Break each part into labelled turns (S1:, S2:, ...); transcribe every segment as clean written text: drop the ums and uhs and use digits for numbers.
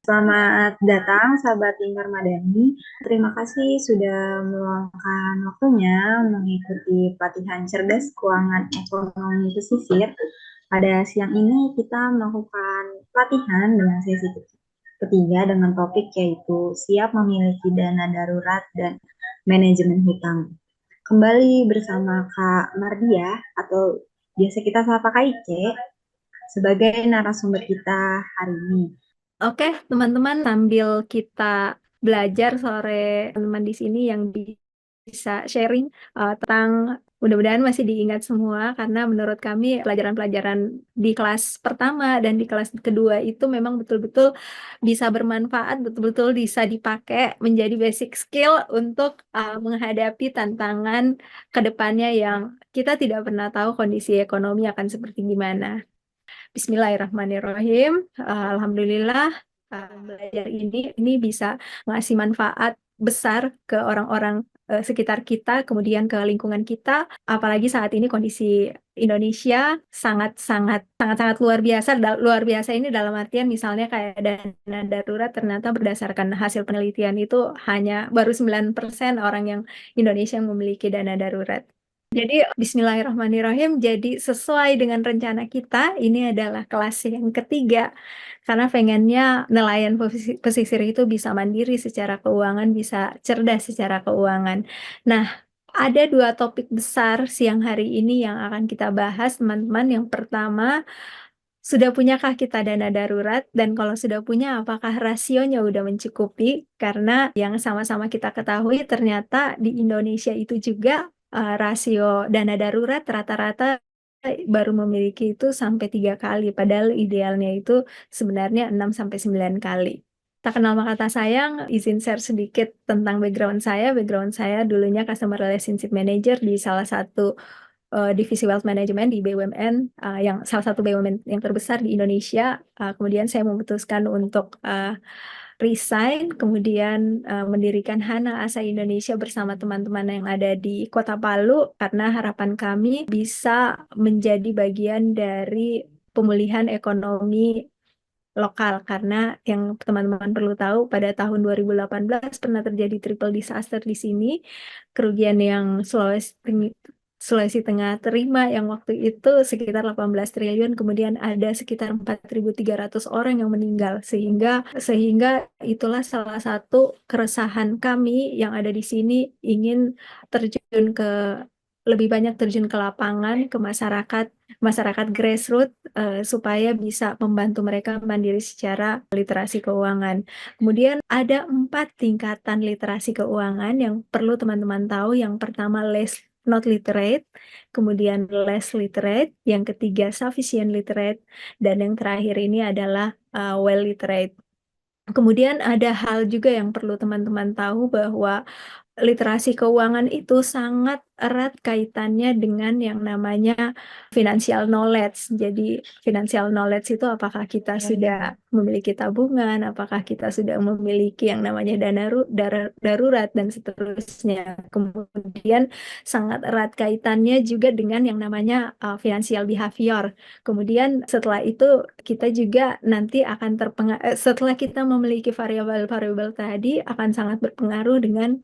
S1: Selamat datang sahabat Lingkar Madani. Terima kasih sudah meluangkan waktunya mengikuti pelatihan cerdas keuangan ekonomi pesisir. Pada siang ini kita melakukan pelatihan dengan sesi ketiga dengan topik yaitu siap memiliki dana darurat dan manajemen hutang. Kembali bersama Kak Mardia atau biasa kita sapa Kak Ice sebagai narasumber kita hari ini.
S2: Oke, teman-teman, sambil kita belajar sore teman-teman di sini yang bisa sharing tentang mudah-mudahan masih diingat semua karena menurut kami pelajaran-pelajaran di kelas pertama dan di kelas kedua itu memang betul-betul bisa bermanfaat, betul-betul bisa dipakai menjadi basic skill untuk menghadapi tantangan ke depannya yang kita tidak pernah tahu kondisi ekonomi akan seperti gimana. Bismillahirrahmanirrahim. Alhamdulillah belajar ini bisa ngasih manfaat besar ke orang-orang sekitar kita, kemudian ke lingkungan kita. Apalagi saat ini kondisi Indonesia sangat-sangat luar biasa. Luar biasa ini dalam artian misalnya kayak dana darurat ternyata berdasarkan hasil penelitian itu hanya baru 9% orang yang Indonesia yang memiliki dana darurat. Jadi Bismillahirrahmanirrahim. Jadi sesuai dengan rencana kita, ini adalah kelas yang ketiga. Karena pengennya nelayan pesisir itu bisa mandiri secara keuangan, bisa cerdas secara keuangan. Nah, ada dua topik besar siang hari ini yang akan kita bahas, teman-teman. Yang pertama, sudah punyakah kita dana darurat? Dan kalau sudah punya, apakah rasionya udah mencukupi? Karena yang sama-sama kita ketahui, ternyata di Indonesia itu juga rasio dana darurat rata-rata baru memiliki itu sampai 3 kali. Padahal idealnya itu sebenarnya 6 sampai 9 kali. Tak kenal maka tak sayang, izin share sedikit tentang background saya. Background saya dulunya Customer Relationship Manager di salah satu divisi wealth management di BUMN, yang salah satu BUMN yang terbesar di Indonesia. Kemudian saya memutuskan untuk resign, kemudian mendirikan Hana Asa Indonesia bersama teman-teman yang ada di Kota Palu, karena harapan kami bisa menjadi bagian dari pemulihan ekonomi lokal. Karena yang teman-teman perlu tahu, pada tahun 2018 pernah terjadi triple disaster di sini, kerugian yang Sulawesi Tengah terima yang waktu itu sekitar 18 triliun, kemudian ada sekitar 4.300 orang yang meninggal, sehingga itulah salah satu keresahan kami yang ada di sini, ingin terjun ke lebih banyak terjun ke lapangan, ke masyarakat grassroots, supaya bisa membantu mereka mandiri secara literasi keuangan. Kemudian ada 4 tingkatan literasi keuangan yang perlu teman-teman tahu. Yang pertama, not literate, kemudian less literate, yang ketiga sufficient literate, dan yang terakhir ini adalah well literate. Kemudian ada hal juga yang perlu teman-teman tahu, bahwa literasi keuangan itu sangat erat kaitannya dengan yang namanya financial knowledge. Jadi financial knowledge itu apakah kita sudah memiliki tabungan, apakah kita sudah memiliki yang namanya darurat, dan seterusnya. Kemudian sangat erat kaitannya juga dengan yang namanya financial behavior. Kemudian setelah itu kita juga nanti akan setelah kita memiliki variabel-variabel tadi, akan sangat berpengaruh dengan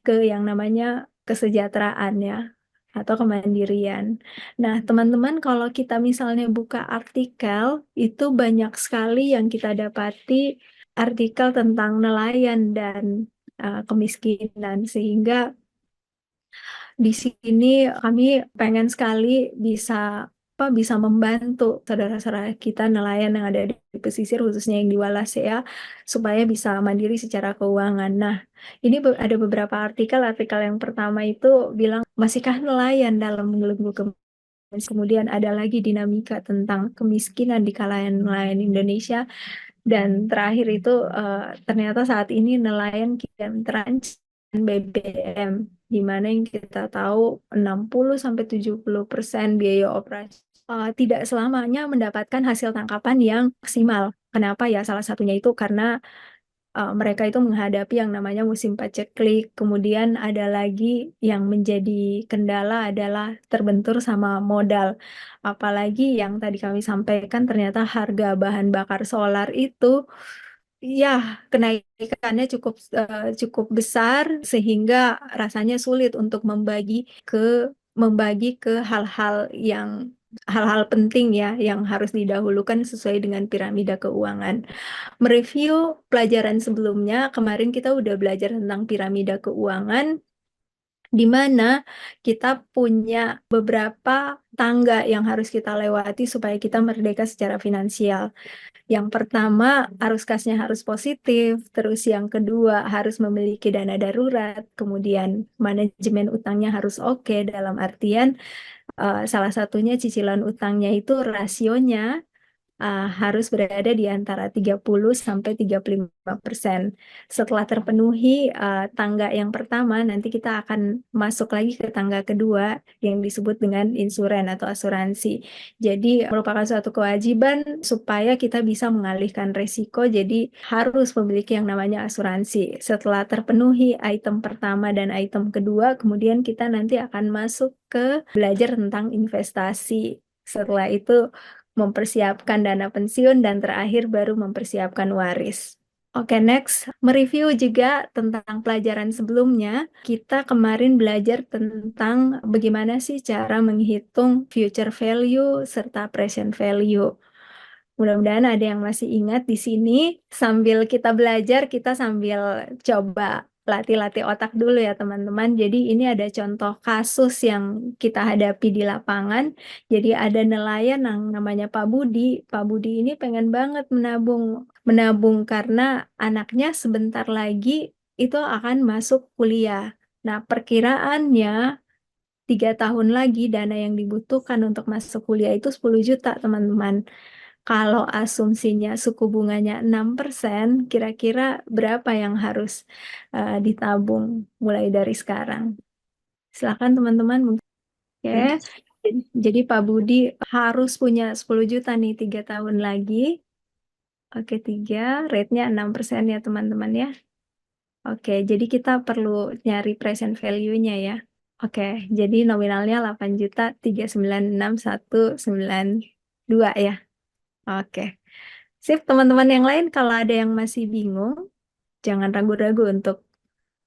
S2: ke yang namanya kesejahteraannya atau kemandirian. Nah, teman-teman, kalau kita misalnya buka artikel, itu banyak sekali yang kita dapati artikel tentang nelayan dan kemiskinan, sehingga di sini kami pengen sekali bisa membantu saudara-saudara kita nelayan yang ada di pesisir, khususnya yang di Walasea, supaya bisa mandiri secara keuangan. Nah, ini ada beberapa artikel yang pertama itu bilang, masihkah nelayan dalam belenggu kemiskinan? Kemudian ada lagi dinamika tentang kemiskinan di kalangan nelayan Indonesia. Dan terakhir itu ternyata saat ini nelayan kian terancam BBM, di mana yang kita tahu 60-70% biaya operasi tidak selamanya mendapatkan hasil tangkapan yang maksimal. Kenapa ya? Salah satunya itu karena mereka itu menghadapi yang namanya musim paceklik. Kemudian ada lagi yang menjadi kendala adalah terbentur sama modal. Apalagi yang tadi kami sampaikan, ternyata harga bahan bakar solar itu ya kenaikannya cukup besar sehingga rasanya sulit untuk ke hal-hal hal-hal penting ya yang harus didahulukan sesuai dengan piramida keuangan. Mereview pelajaran sebelumnya, kemarin kita udah belajar tentang piramida keuangan, di mana kita punya beberapa tangga yang harus kita lewati supaya kita merdeka secara finansial. Yang pertama, arus kasnya harus positif, terus yang kedua harus memiliki dana darurat, kemudian manajemen utangnya harus oke, dalam artian salah satunya cicilan utangnya itu rasionya harus berada di antara 30 sampai 35%. Setelah terpenuhi tangga yang pertama, nanti kita akan masuk lagi ke tangga kedua yang disebut dengan insuran atau asuransi. Jadi merupakan suatu kewajiban supaya kita bisa mengalihkan resiko, jadi harus memiliki yang namanya asuransi. Setelah terpenuhi item pertama dan item kedua, kemudian kita nanti akan masuk ke belajar tentang investasi. Setelah itu mempersiapkan dana pensiun, dan terakhir baru mempersiapkan waris. Oke, next. Mereview juga tentang pelajaran sebelumnya. Kita kemarin belajar tentang bagaimana sih cara menghitung future value serta present value. Mudah-mudahan ada yang masih ingat di sini. Sambil kita belajar, kita sambil coba latih-latih otak dulu ya teman-teman. Jadi ini ada contoh kasus yang kita hadapi di lapangan. Jadi ada nelayan yang namanya Pak Budi. Pak Budi ini pengen banget menabung karena anaknya sebentar lagi itu akan masuk kuliah. Nah, perkiraannya 3 tahun lagi dana yang dibutuhkan untuk masuk kuliah itu 10 juta, teman-teman. Kalau asumsinya suku bunganya 6%, kira-kira berapa yang harus ditabung mulai dari sekarang? Silakan teman-teman. Oke. Jadi Pak Budi harus punya 10 juta nih 3 tahun lagi. Oke, 3, rate-nya 6% ya teman-teman ya. Oke, jadi kita perlu nyari present value-nya ya. Oke, jadi nominalnya 8.396.192 ya. Oke. Sip, teman-teman yang lain kalau ada yang masih bingung, jangan ragu-ragu untuk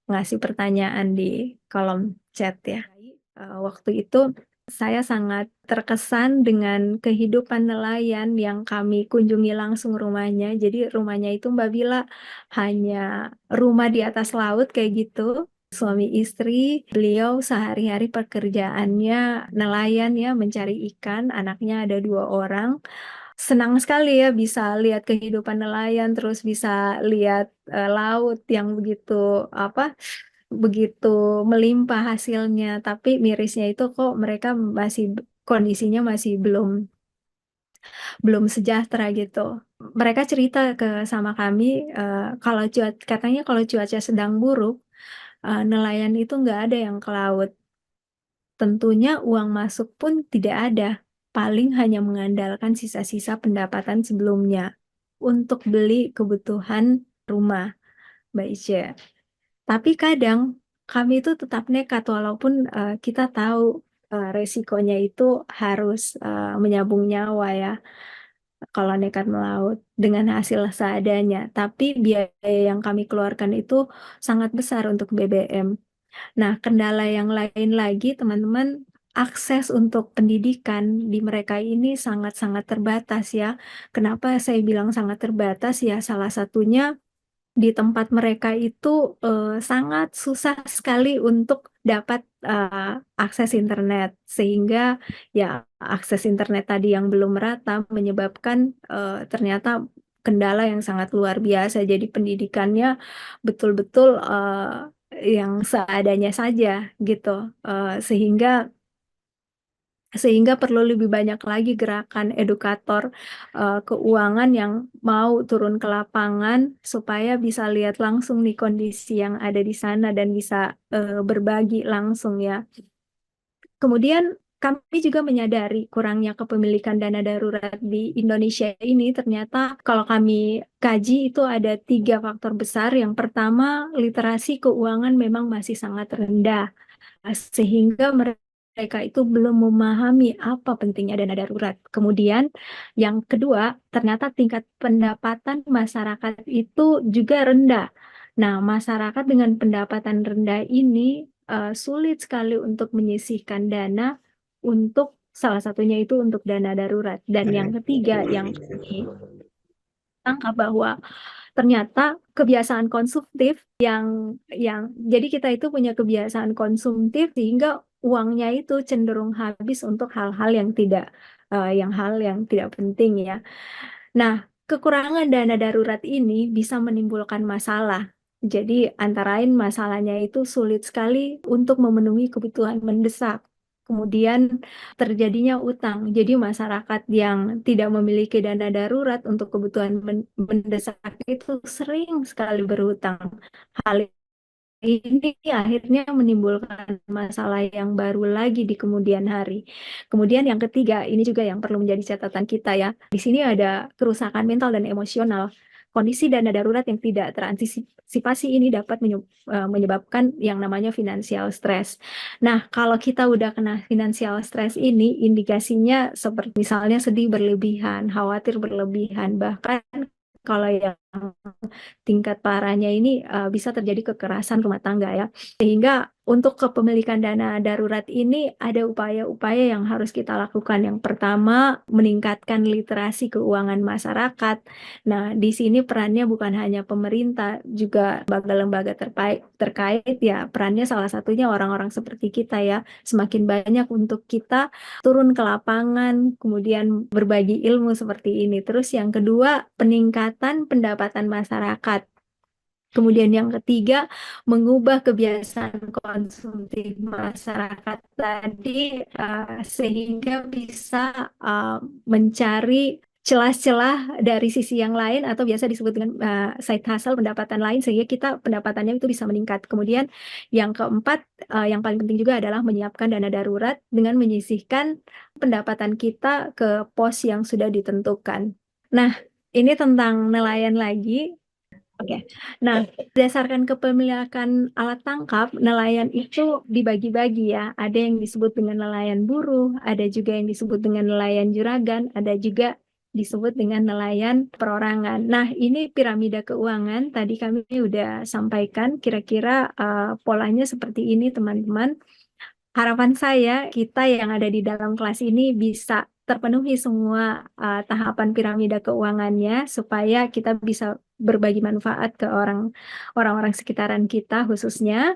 S2: ngasih pertanyaan di kolom chat ya. Waktu itu saya sangat terkesan dengan kehidupan nelayan yang kami kunjungi langsung rumahnya. Jadi rumahnya itu Mbak Bila hanya rumah di atas laut kayak gitu. Suami istri, beliau sehari-hari pekerjaannya nelayan ya, mencari ikan. Anaknya ada 2 orang. Senang sekali ya bisa lihat kehidupan nelayan, terus bisa lihat laut yang apa begitu melimpah hasilnya. Tapi mirisnya itu kok mereka masih kondisinya masih belum sejahtera gitu. Mereka cerita sama kami kalau katanya kalau cuaca sedang buruk, nelayan itu nggak ada yang ke laut. Tentunya uang masuk pun tidak ada, paling hanya mengandalkan sisa-sisa pendapatan sebelumnya untuk beli kebutuhan rumah, Mbak Ica. Tapi kadang kami itu tetap nekat walaupun kita tahu resikonya itu harus menyabung nyawa ya kalau nekat melaut dengan hasil seadanya. Tapi biaya yang kami keluarkan itu sangat besar untuk BBM. Nah, kendala yang lain lagi, teman-teman, akses untuk pendidikan di mereka ini sangat-sangat terbatas ya. Kenapa saya bilang sangat terbatas ya? Salah satunya di tempat mereka itu sangat susah sekali untuk dapat akses internet, sehingga ya akses internet tadi yang belum merata menyebabkan ternyata kendala yang sangat luar biasa. Jadi pendidikannya betul-betul yang seadanya saja gitu. Sehingga perlu lebih banyak lagi gerakan edukator keuangan yang mau turun ke lapangan supaya bisa lihat langsung nih kondisi yang ada di sana dan bisa berbagi langsung ya. Kemudian kami juga menyadari kurangnya kepemilikan dana darurat di Indonesia ini. Ternyata kalau kami kaji itu ada 3 faktor besar. Yang pertama, literasi keuangan memang masih sangat rendah, sehingga mereka mereka itu belum memahami apa pentingnya dana darurat. Kemudian yang kedua, ternyata tingkat pendapatan masyarakat itu juga rendah. Nah, masyarakat dengan pendapatan rendah ini sulit sekali untuk menyisihkan dana untuk salah satunya itu untuk dana darurat. Dan yang ketiga yang kami tangkap bahwa ternyata kebiasaan konsumtif yang jadi kita itu punya kebiasaan konsumtif sehingga uangnya itu cenderung habis untuk hal-hal yang tidak hal yang tidak penting ya. Nah, kekurangan dana darurat ini bisa menimbulkan masalah. Jadi antara lain masalahnya itu sulit sekali untuk memenuhi kebutuhan mendesak. Kemudian terjadinya utang. Jadi masyarakat yang tidak memiliki dana darurat untuk kebutuhan mendesak itu sering sekali berhutang. Hal ini akhirnya menimbulkan masalah yang baru lagi di kemudian hari. Kemudian yang ketiga, ini juga yang perlu menjadi catatan kita ya. Di sini ada kerusakan mental dan emosional. Kondisi dana darurat yang tidak terantisipasi ini dapat menyebabkan yang namanya financial stress. Nah, kalau kita udah kena financial stress ini, indikasinya seperti misalnya sedih berlebihan, khawatir berlebihan, bahkan kalau yang tingkat parahnya ini bisa terjadi kekerasan rumah tangga ya. Sehingga untuk kepemilikan dana darurat ini ada upaya-upaya yang harus kita lakukan. Yang pertama, meningkatkan literasi keuangan masyarakat. Nah, di sini perannya bukan hanya pemerintah, juga lembaga-lembaga terkait ya. Perannya salah satunya orang-orang seperti kita ya. Semakin banyak untuk kita turun ke lapangan, kemudian berbagi ilmu seperti ini. Terus yang kedua, peningkatan pendapatan masyarakat. Kemudian yang ketiga, mengubah kebiasaan konsumtif masyarakat tadi sehingga bisa mencari celah-celah dari sisi yang lain atau biasa disebut dengan side hustle, pendapatan lain sehingga kita pendapatannya itu bisa meningkat. Kemudian yang keempat, yang paling penting juga adalah menyiapkan dana darurat dengan menyisihkan pendapatan kita ke pos yang sudah ditentukan. Nah, ini tentang nelayan lagi. Oke. Nah, berdasarkan kepemilikan alat tangkap, nelayan itu dibagi-bagi ya. Ada yang disebut dengan nelayan buruh, ada juga yang disebut dengan nelayan juragan, ada juga disebut dengan nelayan perorangan. Nah, ini piramida keuangan. Tadi kami udah sampaikan kira-kira polanya seperti ini, teman-teman. Harapan saya, kita yang ada di dalam kelas ini bisa terpenuhi semua tahapan piramida keuangannya supaya kita bisa berbagi manfaat ke orang-orang sekitaran kita khususnya.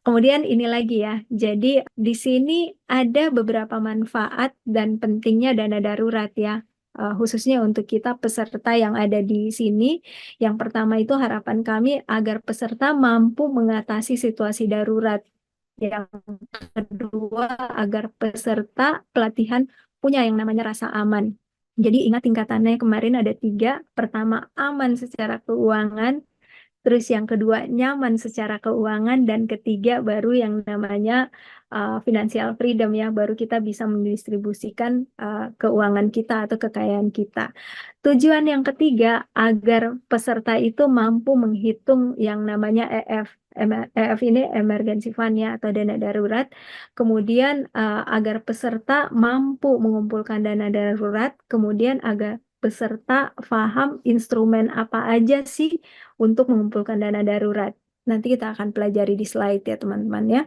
S2: Kemudian ini lagi ya. Jadi di sini ada beberapa manfaat dan pentingnya dana darurat ya. Khususnya untuk kita peserta yang ada di sini. Yang pertama itu harapan kami agar peserta mampu mengatasi situasi darurat. Yang kedua, agar peserta pelatihan punya yang namanya rasa aman. Jadi ingat tingkatannya kemarin ada tiga. Pertama, aman secara keuangan. Terus yang kedua, nyaman secara keuangan. Dan ketiga, baru yang namanya financial freedom ya. Baru kita bisa mendistribusikan keuangan kita atau kekayaan kita. Tujuan yang ketiga, agar peserta itu mampu menghitung yang namanya EF. EF ini emergency fund ya atau dana darurat. Kemudian agar peserta mampu mengumpulkan dana darurat. Kemudian agar peserta paham instrumen apa aja sih untuk mengumpulkan dana darurat. Nanti kita akan pelajari di slide ya teman-teman ya.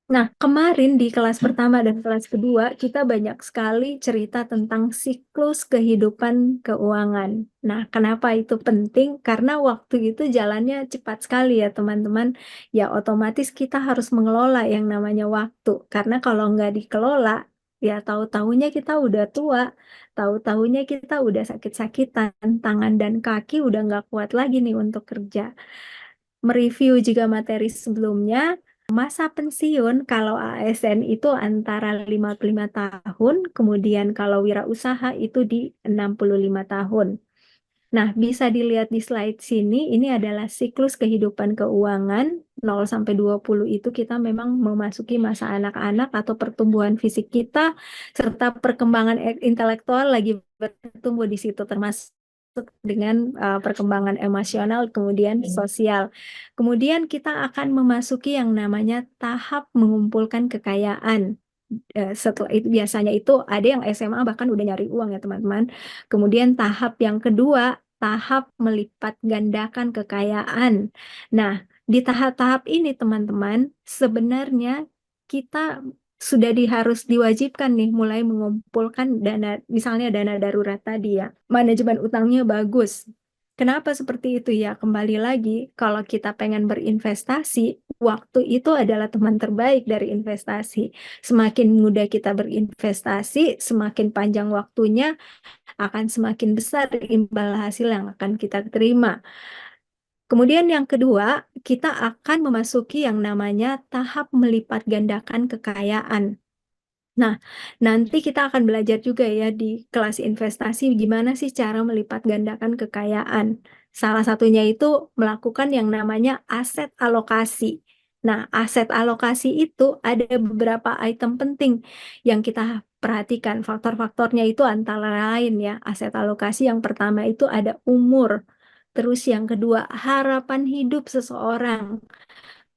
S2: Nah, kemarin di kelas pertama dan kelas kedua, kita banyak sekali cerita tentang siklus kehidupan keuangan. Nah, kenapa itu penting? Karena waktu itu jalannya cepat sekali ya, teman-teman. Ya, otomatis kita harus mengelola yang namanya waktu. Karena kalau nggak dikelola, ya tahu-tahunya kita udah tua, tahu-tahunya kita udah sakit-sakitan, tangan dan kaki udah nggak kuat lagi nih untuk kerja. Mereview juga materi sebelumnya, masa pensiun kalau ASN itu antara 55 tahun, kemudian kalau wirausaha itu di 65 tahun. Nah, bisa dilihat di slide sini, ini adalah siklus kehidupan keuangan 0 sampai 20 itu kita memang memasuki masa anak-anak atau pertumbuhan fisik kita serta perkembangan intelektual lagi bertumbuh di situ termasuk dengan perkembangan emosional kemudian sosial. Kemudian kita akan memasuki yang namanya tahap mengumpulkan kekayaan. Setelah itu biasanya itu ada yang SMA bahkan udah nyari uang ya teman-teman. Kemudian tahap yang kedua, tahap melipat gandakan kekayaan. Nah, di tahap-tahap ini teman-teman, sebenarnya kita sudah harus diwajibkan nih mulai mengumpulkan dana, misalnya dana darurat tadi ya. Manajemen utangnya bagus. Kenapa seperti itu ya? Kembali lagi, kalau kita pengen berinvestasi, waktu itu adalah teman terbaik dari investasi. Semakin mudah kita berinvestasi, semakin panjang waktunya akan semakin besar imbal hasil yang akan kita terima. Kemudian yang kedua, kita akan memasuki yang namanya tahap melipat gandakan kekayaan. Nah, nanti kita akan belajar juga ya di kelas investasi gimana sih cara melipat gandakan kekayaan. Salah satunya itu melakukan yang namanya aset alokasi. Nah, aset alokasi itu ada beberapa item penting yang kita perhatikan. Faktor-faktornya itu antara lain ya. Aset alokasi yang pertama itu ada umur. Terus yang kedua, harapan hidup seseorang.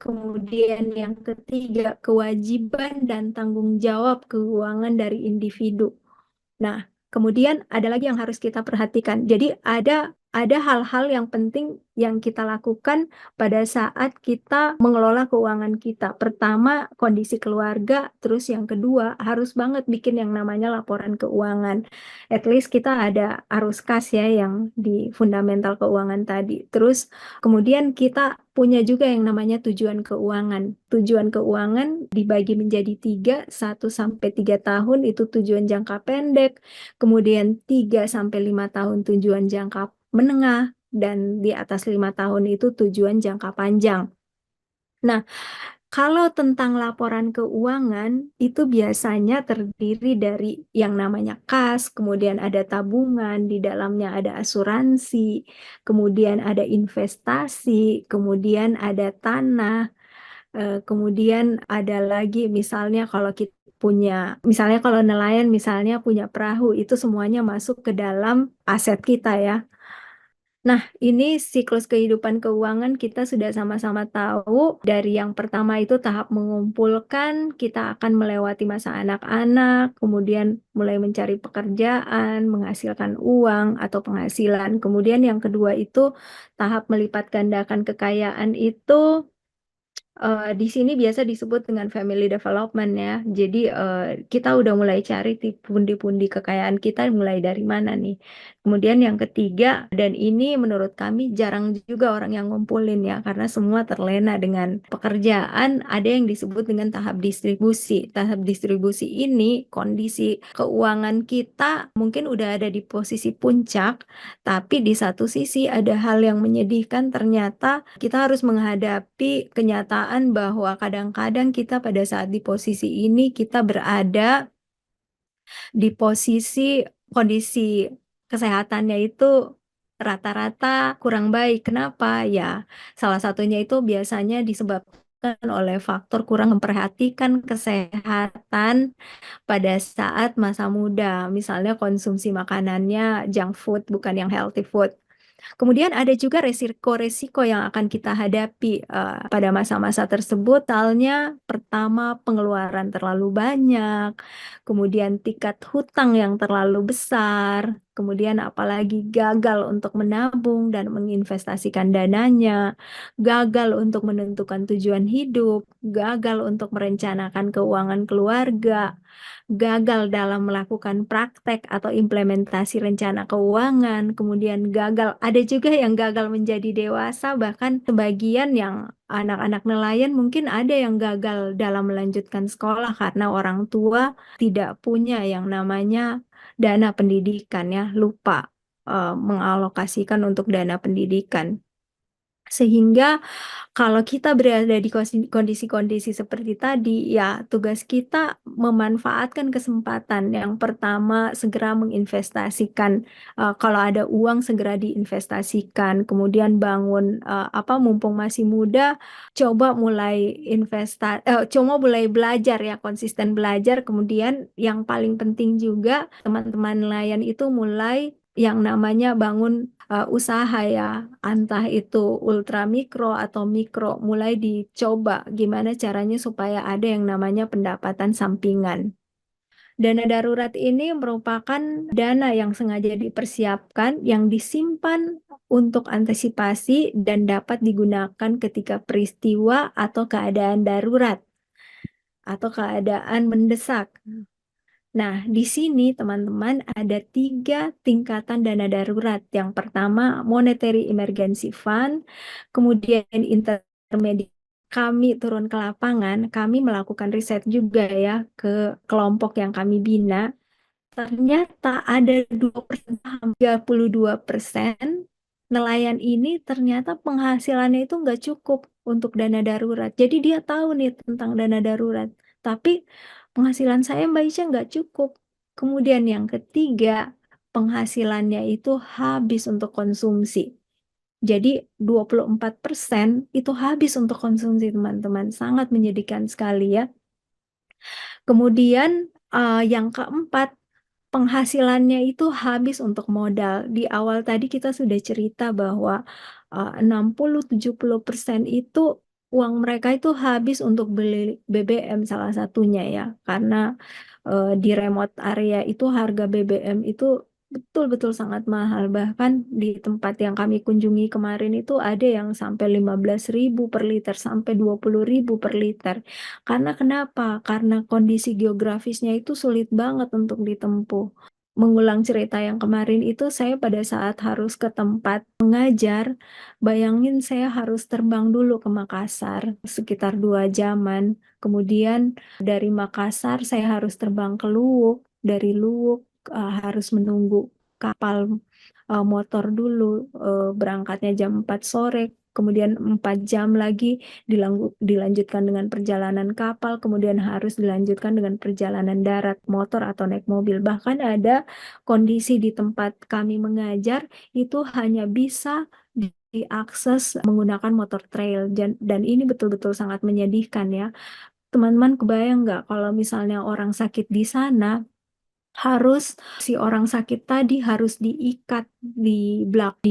S2: Kemudian yang ketiga, kewajiban dan tanggung jawab keuangan dari individu. Nah, kemudian ada lagi yang harus kita perhatikan. Jadi ada hal-hal yang penting yang kita lakukan pada saat kita mengelola keuangan kita. Pertama, kondisi keluarga, terus yang kedua harus banget bikin yang namanya laporan keuangan. At least kita ada arus kas ya yang di fundamental keuangan tadi. Terus kemudian kita punya juga yang namanya tujuan keuangan. Tujuan keuangan dibagi menjadi tiga, 1 sampai 3 tahun itu tujuan jangka pendek, kemudian 3 sampai 5 tahun tujuan jangka menengah, dan di atas 5 tahun itu tujuan jangka panjang. Nah, kalau tentang laporan keuangan, itu biasanya terdiri dari yang namanya kas, kemudian ada tabungan, di dalamnya ada asuransi, kemudian ada investasi, kemudian ada tanah, kemudian ada lagi misalnya kalau kita punya, misalnya kalau nelayan misalnya punya perahu, itu semuanya masuk ke dalam aset kita ya. Nah, ini siklus kehidupan keuangan kita sudah sama-sama tahu. Dari yang pertama itu tahap mengumpulkan, kita akan melewati masa anak-anak, kemudian mulai mencari pekerjaan, menghasilkan uang atau penghasilan. Kemudian yang kedua itu tahap melipat gandakan kekayaan itu di sini biasa disebut dengan family development ya. Jadi kita udah mulai cari pundi-pundi kekayaan kita mulai dari mana nih. Kemudian yang ketiga, dan ini menurut kami jarang juga orang yang ngumpulin ya, karena semua terlena dengan pekerjaan, ada yang disebut dengan tahap distribusi. Tahap distribusi ini kondisi keuangan kita mungkin udah ada di posisi puncak, tapi di satu sisi ada hal yang menyedihkan, ternyata kita harus menghadapi kenyataan bahwa kadang-kadang kita pada saat di posisi ini kita berada di posisi kondisi kesehatannya itu rata-rata kurang baik. Kenapa? Ya, salah satunya itu biasanya disebabkan oleh faktor kurang memperhatikan kesehatan pada saat masa muda. Misalnya konsumsi makanannya junk food, bukan yang healthy food. Kemudian ada juga resiko-resiko yang akan kita hadapi pada masa-masa tersebut. Halnya pertama pengeluaran terlalu banyak, kemudian tingkat hutang yang terlalu besar, kemudian apalagi gagal untuk menabung dan menginvestasikan dananya, gagal untuk menentukan tujuan hidup, gagal untuk merencanakan keuangan keluarga, gagal dalam melakukan praktek atau implementasi rencana keuangan, kemudian gagal, ada juga yang gagal menjadi dewasa, bahkan sebagian yang anak-anak nelayan mungkin ada yang gagal dalam melanjutkan sekolah karena orang tua tidak punya yang namanya dana pendidikan ya, lupa mengalokasikan untuk dana pendidikan. Sehingga kalau kita berada di kondisi-kondisi seperti tadi, ya tugas kita memanfaatkan kesempatan. Yang pertama, segera menginvestasikan. Kalau ada uang, segera diinvestasikan. Kemudian bangun mumpung masih muda, coba mulai belajar ya, konsisten belajar. Kemudian yang paling penting juga, teman-teman nelayan itu mulai yang namanya bangun usaha ya, entah itu ultra mikro atau mikro, mulai dicoba gimana caranya supaya ada yang namanya pendapatan sampingan. Dana darurat ini merupakan dana yang sengaja dipersiapkan, yang disimpan untuk antisipasi dan dapat digunakan ketika peristiwa atau keadaan darurat atau keadaan mendesak. Nah, di sini teman-teman ada 3 tingkatan dana darurat. Yang pertama, Monetary Emergency Fund, kemudian intermediate. Kami turun ke lapangan, kami melakukan riset juga ya ke kelompok yang kami bina. Ternyata ada 2%, 32% nelayan ini ternyata penghasilannya itu nggak cukup untuk dana darurat. Jadi dia tahu nih tentang dana darurat, tapi penghasilan saya Mbak Isya nggak cukup. Kemudian yang ketiga, penghasilannya itu habis untuk konsumsi. Jadi 24% itu habis untuk konsumsi teman-teman. Sangat menyedihkan sekali ya. Kemudian yang keempat, penghasilannya itu habis untuk modal. Di awal tadi kita sudah cerita bahwa 60-70% itu uang mereka itu habis untuk beli BBM salah satunya ya. Karena di remote area itu harga BBM itu betul-betul sangat mahal. Bahkan di tempat yang kami kunjungi kemarin itu ada yang sampai 15.000 per liter, sampai 20.000 per liter. Karena kenapa? Karena kondisi geografisnya itu sulit banget untuk ditempuh. Mengulang cerita yang kemarin itu, saya pada saat harus ke tempat mengajar, bayangin saya harus terbang dulu ke Makassar sekitar 2 jaman. Kemudian dari Makassar saya harus terbang ke Luwuk, dari Luwuk harus menunggu kapal motor dulu, berangkatnya jam 4 sore, kemudian 4 jam lagi dilanjutkan dengan perjalanan kapal, kemudian harus dilanjutkan dengan perjalanan darat, motor atau naik mobil. Bahkan ada kondisi di tempat kami mengajar itu hanya bisa diakses menggunakan motor trail, dan ini betul-betul sangat menyedihkan ya. Teman-teman kebayang nggak kalau misalnya orang sakit di sana, harus si orang sakit tadi harus diikat di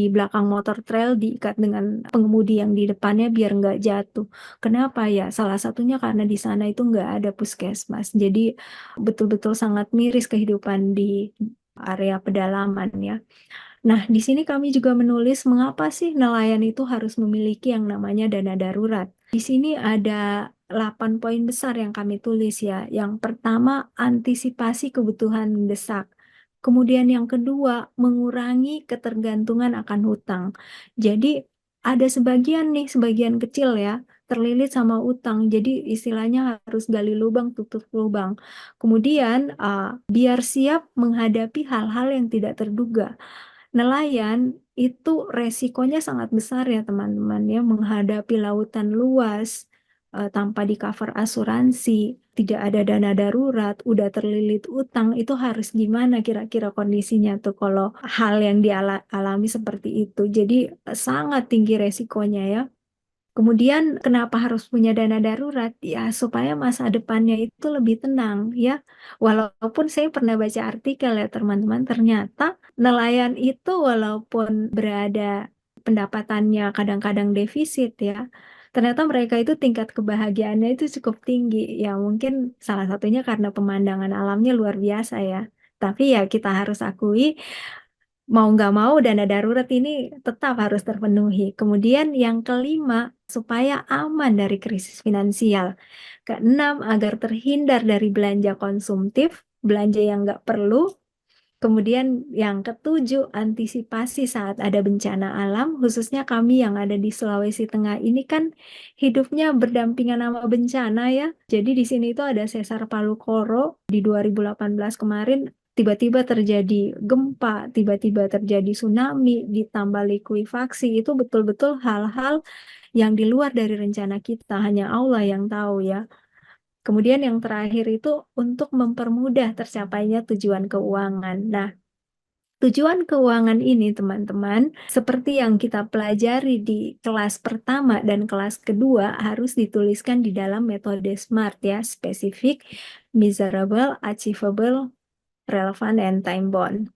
S2: belakang motor trail, diikat dengan pengemudi yang di depannya biar nggak jatuh. Kenapa ya? Salah satunya karena di sana itu nggak ada puskesmas. Jadi betul-betul sangat miris kehidupan di area pedalaman ya. Nah, di sini kami juga menulis mengapa sih nelayan itu harus memiliki yang namanya dana darurat. Di sini ada 8 poin besar yang kami tulis ya. Yang pertama, antisipasi kebutuhan mendesak. Kemudian yang kedua, mengurangi ketergantungan akan hutang. Jadi ada sebagian kecil ya, terlilit sama utang. Jadi istilahnya harus gali lubang, tutup lubang. Kemudian biar siap menghadapi hal-hal yang tidak terduga. Nelayan itu resikonya sangat besar ya teman-teman ya, menghadapi lautan luas tanpa di cover asuransi, tidak ada dana darurat, udah terlilit utang, itu harus gimana kira-kira kondisinya tuh kalau hal yang dialami seperti itu. Jadi sangat tinggi resikonya ya. Kemudian kenapa harus punya dana darurat? Ya supaya masa depannya itu lebih tenang ya. Walaupun saya pernah baca artikel ya teman-teman, ternyata nelayan itu walaupun berada pendapatannya kadang-kadang defisit ya, ternyata mereka itu tingkat kebahagiaannya itu cukup tinggi. Ya mungkin salah satunya karena pemandangan alamnya luar biasa ya. Tapi ya kita harus akui, mau nggak mau dana darurat ini tetap harus terpenuhi. Kemudian yang kelima, supaya aman dari krisis finansial. Keenam, agar terhindar dari belanja konsumtif, belanja yang nggak perlu. Kemudian yang ketujuh, antisipasi saat ada bencana alam, khususnya kami yang ada di Sulawesi Tengah ini kan hidupnya berdampingan sama bencana ya. Jadi di sini itu ada sesar Palu Koro di 2018 kemarin, tiba-tiba terjadi gempa, tiba-tiba terjadi tsunami, ditambah likuifaksi, itu betul-betul hal-hal yang di luar dari rencana kita, hanya Allah yang tahu ya. Kemudian yang terakhir itu untuk mempermudah tercapainya tujuan keuangan. Nah, tujuan keuangan ini, teman-teman, seperti yang kita pelajari di kelas pertama dan kelas kedua, harus dituliskan di dalam metode SMART ya, spesifik, measurable, achievable, relevant, and time bound.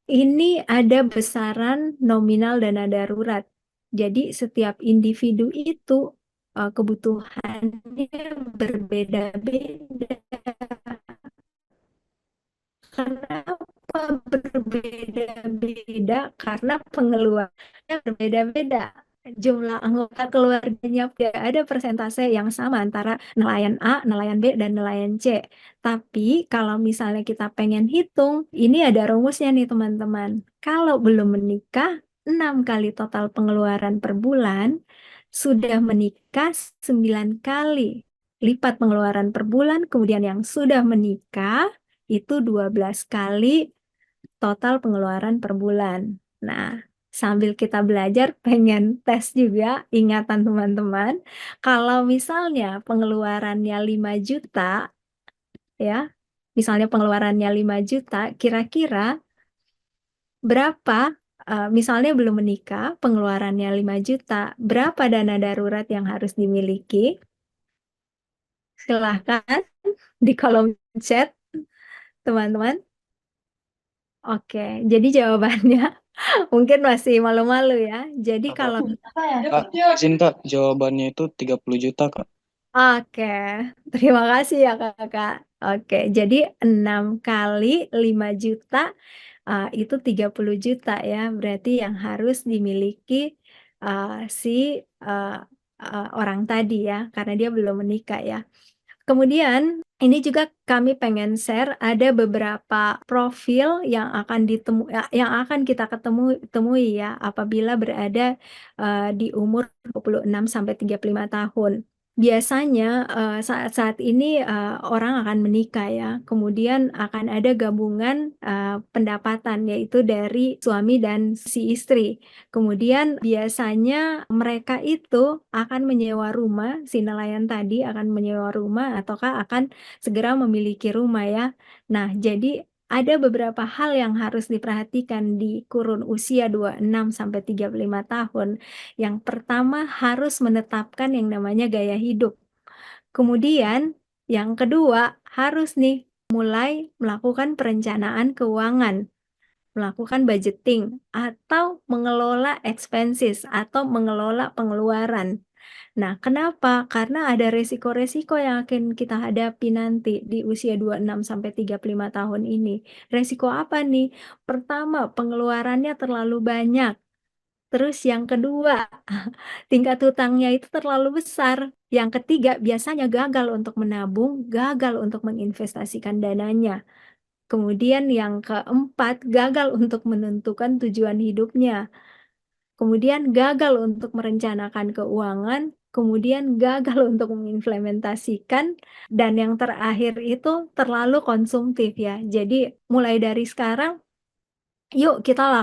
S2: Ini ada besaran nominal dana darurat. Jadi setiap individu itu kebutuhannya berbeda-beda. Kenapa berbeda-beda? Karena pengeluarannya berbeda-beda. Jumlah anggota keluarganya tidak ada persentase yang sama antara nelayan A, nelayan B, dan nelayan C. Tapi kalau misalnya kita pengen hitung, ini ada rumusnya nih teman-teman. Kalau belum menikah, 6 kali total pengeluaran per bulan, sudah menikah 9 kali lipat pengeluaran per bulan, kemudian yang sudah menikah itu 12 kali total pengeluaran per bulan. Nah, sambil kita belajar, pengen tes juga ingatan teman-teman. Kalau misalnya pengeluarannya 5 juta, ya, misalnya pengeluarannya 5 juta, kira-kira berapa, misalnya belum menikah, pengeluarannya 5 juta, berapa dana darurat yang harus dimiliki? Silahkan di kolom chat, teman-teman. Oke, jadi jawabannya mungkin masih malu-malu ya. Jadi
S3: Kakak,
S2: kalau
S3: Kak, izin Kak, jawabannya itu 30 juta Kak.
S2: oke, terima kasih ya Kakak. Oke, jadi 6 kali 5 juta itu 30 juta ya. Berarti yang harus dimiliki uh, si uh, orang tadi ya, karena dia belum menikah ya. Kemudian ini juga kami pengen share ada beberapa profil yang akan yang akan kita temui ya apabila berada di umur 26 sampai 35 tahun. Biasanya saat-saat ini orang akan menikah ya. Kemudian akan ada gabungan pendapatan yaitu dari suami dan si istri. Kemudian biasanya mereka itu akan menyewa rumah, si nelayan tadi akan menyewa rumah ataukah akan segera memiliki rumah ya. Nah, jadi ada beberapa hal yang harus diperhatikan di kurun usia 26 sampai 35 tahun. Yang pertama harus menetapkan yang namanya gaya hidup. Kemudian yang kedua harus nih mulai melakukan perencanaan keuangan, melakukan budgeting, atau mengelola expenses atau mengelola pengeluaran. Nah, kenapa? Karena ada resiko-resiko yang akan kita hadapi nanti di usia 26 sampai 35 tahun ini. Resiko apa nih? Pertama, pengeluarannya terlalu banyak. Terus yang kedua, tingkat hutangnya itu terlalu besar. Yang ketiga, biasanya gagal untuk menabung, gagal untuk menginvestasikan dananya. Kemudian yang keempat, gagal untuk menentukan tujuan hidupnya. Kemudian gagal untuk merencanakan keuangan, kemudian gagal untuk mengimplementasikan, dan yang terakhir itu terlalu konsumtif ya. Jadi mulai dari sekarang, yuk kita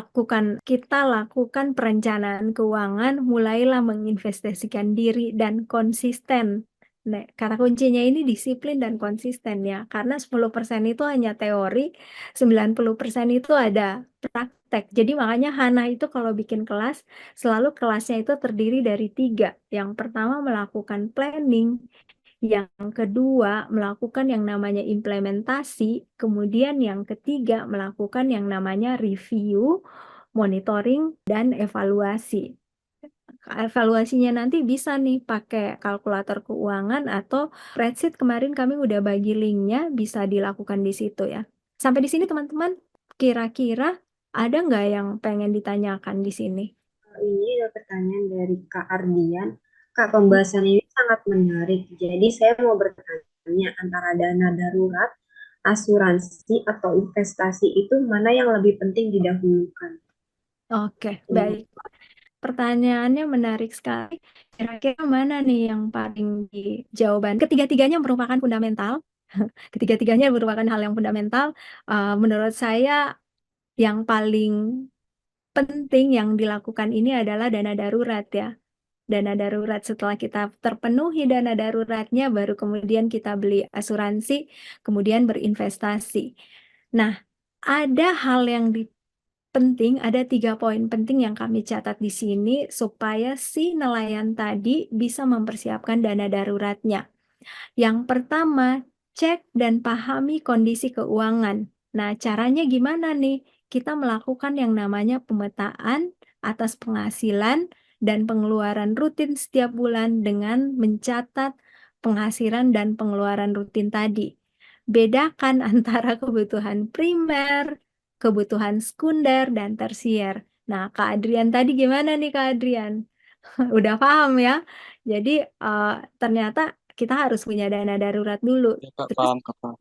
S2: lakukan perencanaan keuangan, mulailah menginvestasikan diri dan konsisten. Nah, kata kuncinya ini disiplin dan konsisten ya, karena 10% itu hanya teori, 90% itu ada praktek. Jadi makanya Hana itu kalau bikin kelas, selalu kelasnya itu terdiri dari 3. Yang pertama melakukan planning, yang kedua, melakukan yang namanya implementasi. Kemudian yang ketiga, melakukan yang namanya review, monitoring, dan evaluasi. Evaluasinya nanti bisa nih pakai kalkulator keuangan atau spreadsheet. Kemarin kami udah bagi linknya, bisa dilakukan di situ ya. Sampai di sini teman-teman, kira-kira ada nggak yang pengen ditanyakan di sini?
S1: Ini ada pertanyaan dari Kak Ardian. Kak, pembahasan ini sangat menarik. Jadi saya mau bertanya antara dana darurat, asuransi, atau investasi itu mana yang lebih penting didahulukan?
S2: Oke, baik. Pertanyaannya menarik sekali. Kira-kira mana nih yang paling di jawaban? Ketiga-tiganya merupakan fundamental. Ketiga-tiganya merupakan hal yang fundamental. Menurut saya yang paling penting yang dilakukan ini adalah dana darurat ya. Dana darurat setelah kita terpenuhi dana daruratnya, baru kemudian kita beli asuransi, kemudian berinvestasi. Nah, ada hal yang penting, ada 3 poin penting yang kami catat di sini supaya si nelayan tadi bisa mempersiapkan dana daruratnya. Yang pertama, cek dan pahami kondisi keuangan. Nah, caranya gimana nih? kita melakukan yang namanya pemetaan atas penghasilan dan pengeluaran rutin setiap bulan dengan mencatat penghasilan dan pengeluaran rutin tadi. Bedakan antara kebutuhan primer, kebutuhan sekunder, dan tersier. Nah, Kak Adrian tadi gimana nih Kak Adrian? Udah paham ya? Jadi ternyata kita harus punya dana darurat dulu.
S3: Ya, Kak,
S2: Terus
S3: paham, Kak, paham.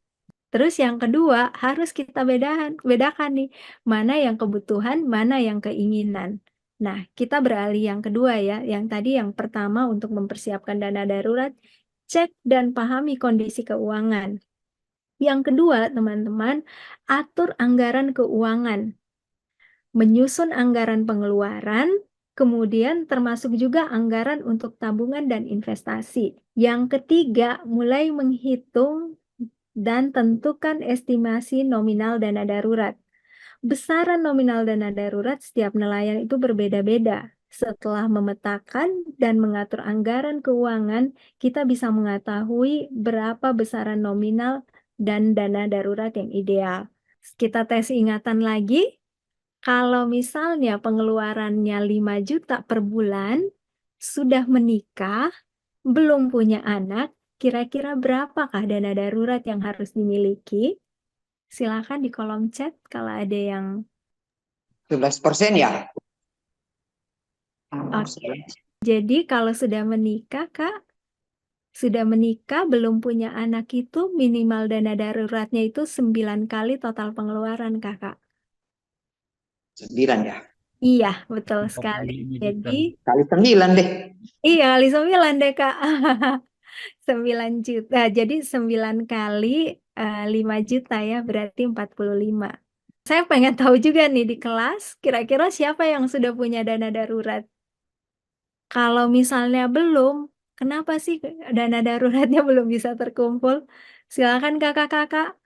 S2: Terus yang kedua, harus kita bedakan nih, mana yang kebutuhan, mana yang keinginan. Nah, kita beralih yang kedua ya, yang tadi yang pertama untuk mempersiapkan dana darurat, cek dan pahami kondisi keuangan. Yang kedua, teman-teman, atur anggaran keuangan, menyusun anggaran pengeluaran, kemudian termasuk juga anggaran untuk tabungan dan investasi. Yang ketiga, mulai menghitung dan tentukan estimasi nominal dana darurat. Besaran nominal dana darurat setiap nelayan itu berbeda-beda. Setelah memetakan dan mengatur anggaran keuangan, kita bisa mengetahui berapa besaran nominal dan dana darurat yang ideal. Kita tes ingatan lagi, kalau misalnya pengeluarannya 5 juta per bulan, sudah menikah, belum punya anak, kira-kira berapakah dana darurat yang harus dimiliki? Silakan di kolom chat kalau ada yang
S4: 11% ya?
S2: oke. Jadi kalau sudah menikah, Kak, sudah menikah belum punya anak itu minimal dana daruratnya itu 9 kali total pengeluaran, Kakak.
S4: 9 ya?
S2: Iya, betul sekali. Jadi,
S4: Kali 9 deh.
S2: iya kali 9 deh, Kak. 9 juta. Jadi 9 kali 5 juta ya, berarti 45. Saya pengen tahu juga nih di kelas, kira-kira siapa yang sudah punya dana darurat? Kalau misalnya belum, kenapa sih dana daruratnya belum bisa terkumpul? Silakan kakak-kakak.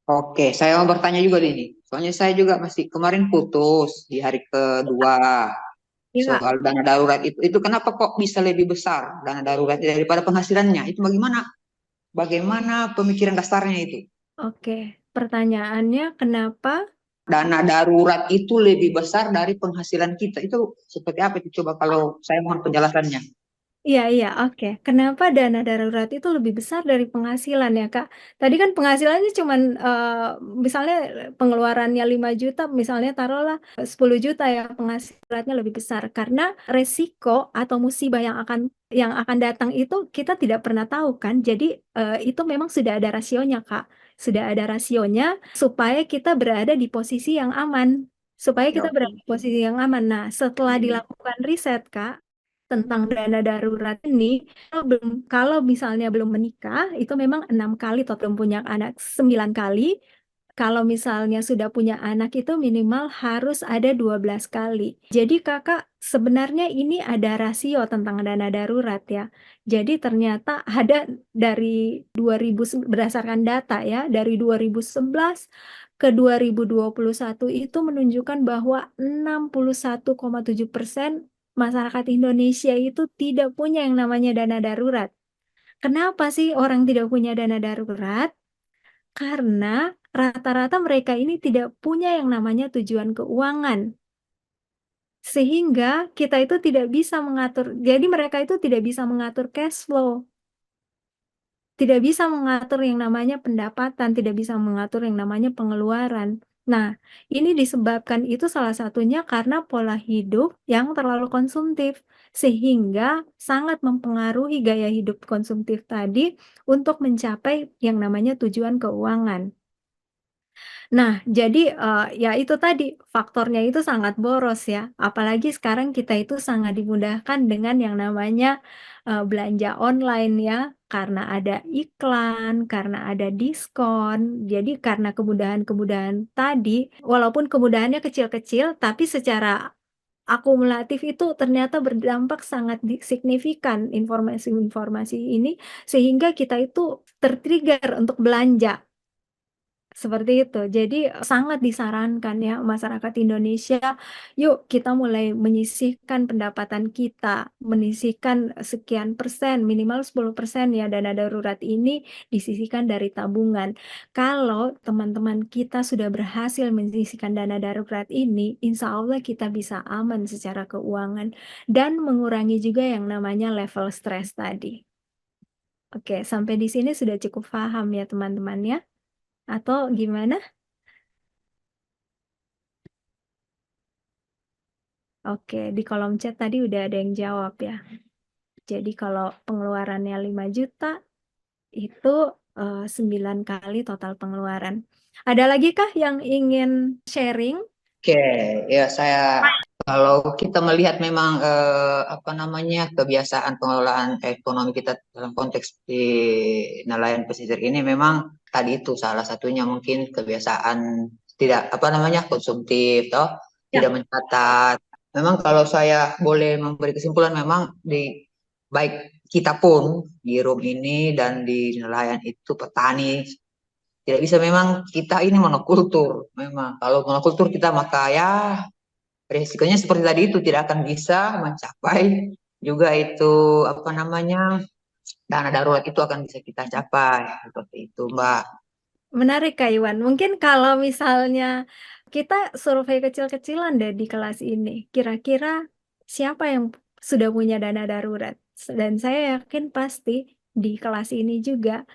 S4: Oke, saya mau bertanya juga nih. Soalnya saya juga masih kemarin putus di hari kedua
S2: Iya,
S4: soal dana darurat itu. Itu kenapa kok bisa lebih besar dana darurat daripada penghasilannya? Itu bagaimana? Bagaimana pemikiran dasarnya itu?
S2: oke. Pertanyaannya kenapa?
S4: Dana darurat itu lebih besar dari penghasilan kita. Itu seperti apa itu? Coba kalau saya mohon penjelasannya.
S2: Iya, iya, oke. Kenapa dana darurat itu lebih besar dari penghasilan ya, Kak? Tadi kan penghasilannya cuman misalnya pengeluarannya 5 juta, misalnya taruhlah 10 juta ya, penghasilannya lebih besar karena resiko atau musibah yang akan datang itu kita tidak pernah tahu kan. Jadi itu memang sudah ada rasionya, Kak. Sudah ada rasionya supaya kita berada di posisi yang aman. Supaya
S4: Ya,
S2: kita berada di posisi yang aman. Nah, setelah dilakukan riset, Kak, tentang dana darurat ini, kalau misalnya belum menikah itu memang 6 kali atau belum punya anak 9 kali. Kalau misalnya sudah punya anak itu minimal harus ada 12 kali. Jadi kakak sebenarnya ini ada rasio tentang dana darurat ya. Jadi ternyata ada dari 2000 berdasarkan data ya dari 2011 ke 2021 itu menunjukkan bahwa 61,7% masyarakat Indonesia itu tidak punya yang namanya dana darurat. Kenapa sih orang tidak punya dana darurat? Karena rata-rata mereka ini tidak punya yang namanya tujuan keuangan. Sehingga kita itu tidak bisa mengatur, jadi mereka itu tidak bisa mengatur cash flow, tidak bisa mengatur yang namanya pendapatan, tidak bisa mengatur yang namanya pengeluaran. Nah, ini disebabkan itu salah satunya karena pola hidup yang terlalu konsumtif, sehingga sangat mempengaruhi gaya hidup konsumtif tadi untuk mencapai yang namanya tujuan keuangan. Nah, jadi ya itu tadi faktornya itu sangat boros ya. Apalagi sekarang kita itu sangat dimudahkan dengan yang namanya belanja online ya, karena ada iklan, karena ada diskon. Jadi karena kemudahan-kemudahan tadi, walaupun kemudahannya kecil-kecil, tapi secara akumulatif itu ternyata berdampak sangat signifikan informasi-informasi ini sehingga kita itu tertrigger untuk belanja. Seperti itu. Jadi sangat disarankan ya masyarakat Indonesia, yuk kita mulai menyisihkan pendapatan kita, menyisihkan sekian persen, minimal 10% ya dana darurat ini disisihkan dari tabungan. Kalau teman-teman kita sudah berhasil menyisihkan dana darurat ini, insya Allah kita bisa aman secara keuangan dan mengurangi juga yang namanya level stres tadi. Oke, sampai di sini sudah cukup paham ya teman-teman ya? Atau gimana? Oke, di kolom chat tadi udah ada yang jawab ya. Jadi kalau pengeluarannya 5 juta, itu 9 kali total pengeluaran. Ada lagi kah yang ingin sharing?
S4: Oke, ya saya kalau kita melihat memang apa namanya kebiasaan pengelolaan ekonomi kita dalam konteks di nelayan pesisir ini memang tadi itu salah satunya mungkin kebiasaan tidak apa namanya konsumtif toh
S2: Ya.
S4: tidak mencatat. Memang kalau saya boleh memberi kesimpulan memang di baik kita pun di room ini dan di nelayan itu petani tidak bisa memang kita ini monokultur. Memang kalau monokultur kita maka ya risikonya seperti tadi itu tidak akan bisa mencapai juga itu apa namanya dana darurat itu akan bisa kita capai seperti itu Mbak.
S2: Menarik Kak Iwan. Mungkin kalau misalnya kita survei kecil-kecilan deh di kelas ini, kira-kira siapa yang sudah punya dana darurat? Dan saya yakin pasti di kelas ini juga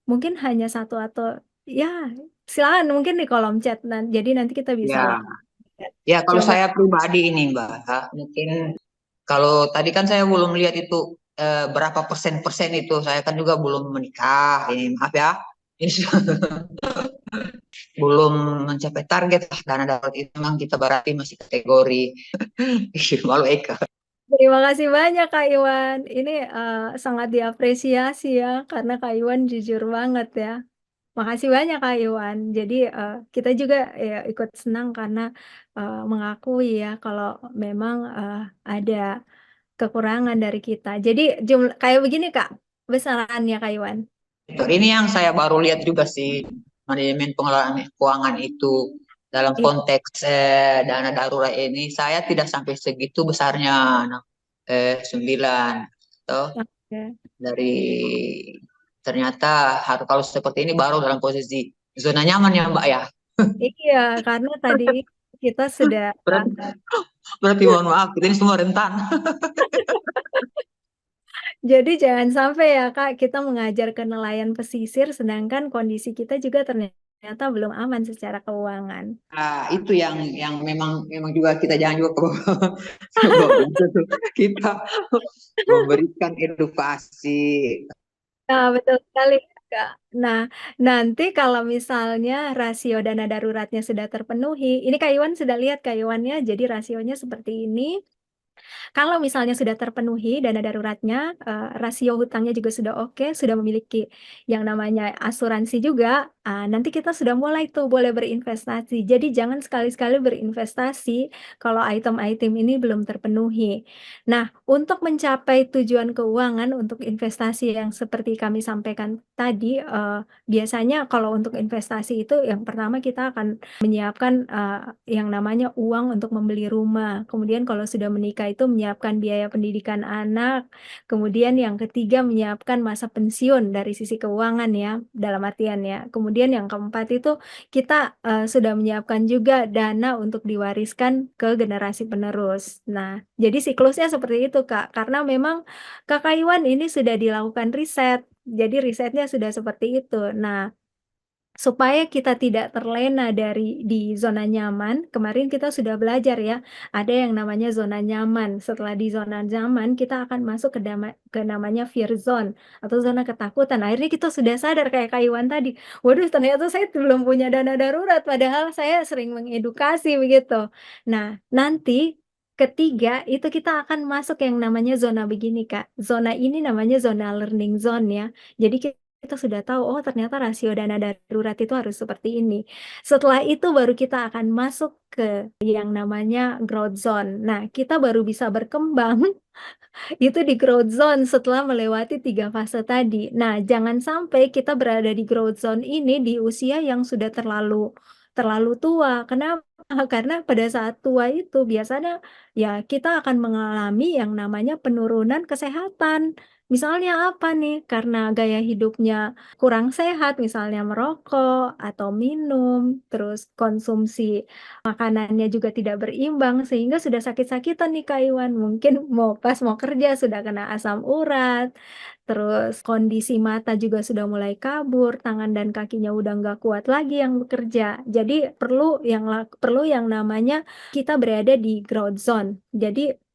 S2: mungkin hanya satu atau ya silakan mungkin di kolom chat. Jadi nanti kita bisa
S4: Ya,
S2: lihat.
S4: ya kalau
S2: Coba.
S4: saya pribadi ini Mbak, mungkin kalau tadi kan saya belum lihat itu berapa persen itu, saya kan juga belum menikah, ini maaf ya, ini belum mencapai target lah dana darurat itu memang kita berarti masih kategori malu Eka.
S2: Terima kasih banyak Kak Iwan. Ini sangat diapresiasi ya karena Kak Iwan jujur banget ya. Makasih banyak Kak Iwan. Jadi kita juga ya, ikut senang karena mengakui ya kalau memang ada kekurangan dari kita. Jadi kayak begini Kak, besarannya Kak Iwan.
S4: Ini yang saya baru lihat juga sih manajemen pengelolaan keuangan itu dalam
S2: Iya.
S4: konteks dana darurat ini saya tidak sampai segitu besarnya 9 toh
S2: Oke.
S4: dari ternyata harus kalau seperti ini baru dalam posisi zona nyaman ya Mbak ya.
S2: Iya, karena tadi kita sudah
S4: Berarti, berarti mohon maaf kita ini semua rentan.
S2: jadi jangan sampai ya Kak, kita mengajar ke nelayan pesisir sedangkan kondisi kita juga ternyata belum aman secara keuangan.
S4: Nah, itu yang memang memang juga kita jangan juga ke bawah. Ke bawah. Kita memberikan edukasi.
S2: Nah, betul sekali Kak. Nah, nanti kalau misalnya rasio dana daruratnya sudah terpenuhi, ini Kak Iwan sudah lihat Kak Iwan ya, jadi rasionya seperti ini. Kalau misalnya sudah terpenuhi dana daruratnya, rasio hutangnya juga sudah oke, sudah memiliki yang namanya asuransi juga, nanti kita sudah mulai tuh boleh berinvestasi. Jadi jangan sekali-sekali berinvestasi kalau item-item ini belum terpenuhi. Nah, untuk mencapai tujuan keuangan untuk investasi yang seperti kami sampaikan tadi, biasanya kalau untuk investasi itu yang pertama kita akan menyiapkan yang namanya uang untuk membeli rumah. Kemudian kalau sudah menikah itu menyiapkan biaya pendidikan anak. Kemudian yang ketiga menyiapkan masa pensiun dari sisi keuangan ya, dalam artian ya. Kemudian yang keempat itu kita sudah menyiapkan juga dana untuk diwariskan ke generasi penerus. Nah, jadi siklusnya seperti itu Kak. Karena memang Kakak Iwan ini sudah dilakukan riset. Jadi risetnya sudah seperti itu. Nah, supaya kita tidak terlena di zona nyaman, kemarin kita sudah belajar ya, ada yang namanya zona nyaman. Setelah di zona nyaman, kita akan masuk ke namanya fear zone atau zona ketakutan. Akhirnya kita sudah sadar kayak Kak Iwan tadi, waduh ternyata saya belum punya dana darurat, padahal saya sering mengedukasi begitu. Nah, nanti ketiga itu kita akan masuk yang namanya zona begini Kak. Zona ini namanya zona learning zone ya. Jadi kita sudah tahu, oh ternyata rasio dana darurat itu harus seperti ini. Setelah itu baru kita akan masuk ke yang namanya growth zone. Nah, kita baru bisa berkembang itu di growth zone setelah melewati 3 fase tadi. Nah, jangan sampai kita berada di growth zone ini di usia yang sudah terlalu tua. Kenapa? Karena pada saat tua itu biasanya ya kita akan mengalami yang namanya penurunan kesehatan. Misalnya apa nih? Karena gaya hidupnya kurang sehat, misalnya merokok atau minum, terus konsumsi makanannya juga tidak berimbang sehingga sudah sakit-sakitan nih Kak Iwan. Mungkin pas mau kerja sudah kena asam urat, terus kondisi mata juga sudah mulai kabur, tangan dan kakinya udah nggak kuat lagi yang bekerja. Jadi perlu yang namanya kita berada di growth zone. Jadi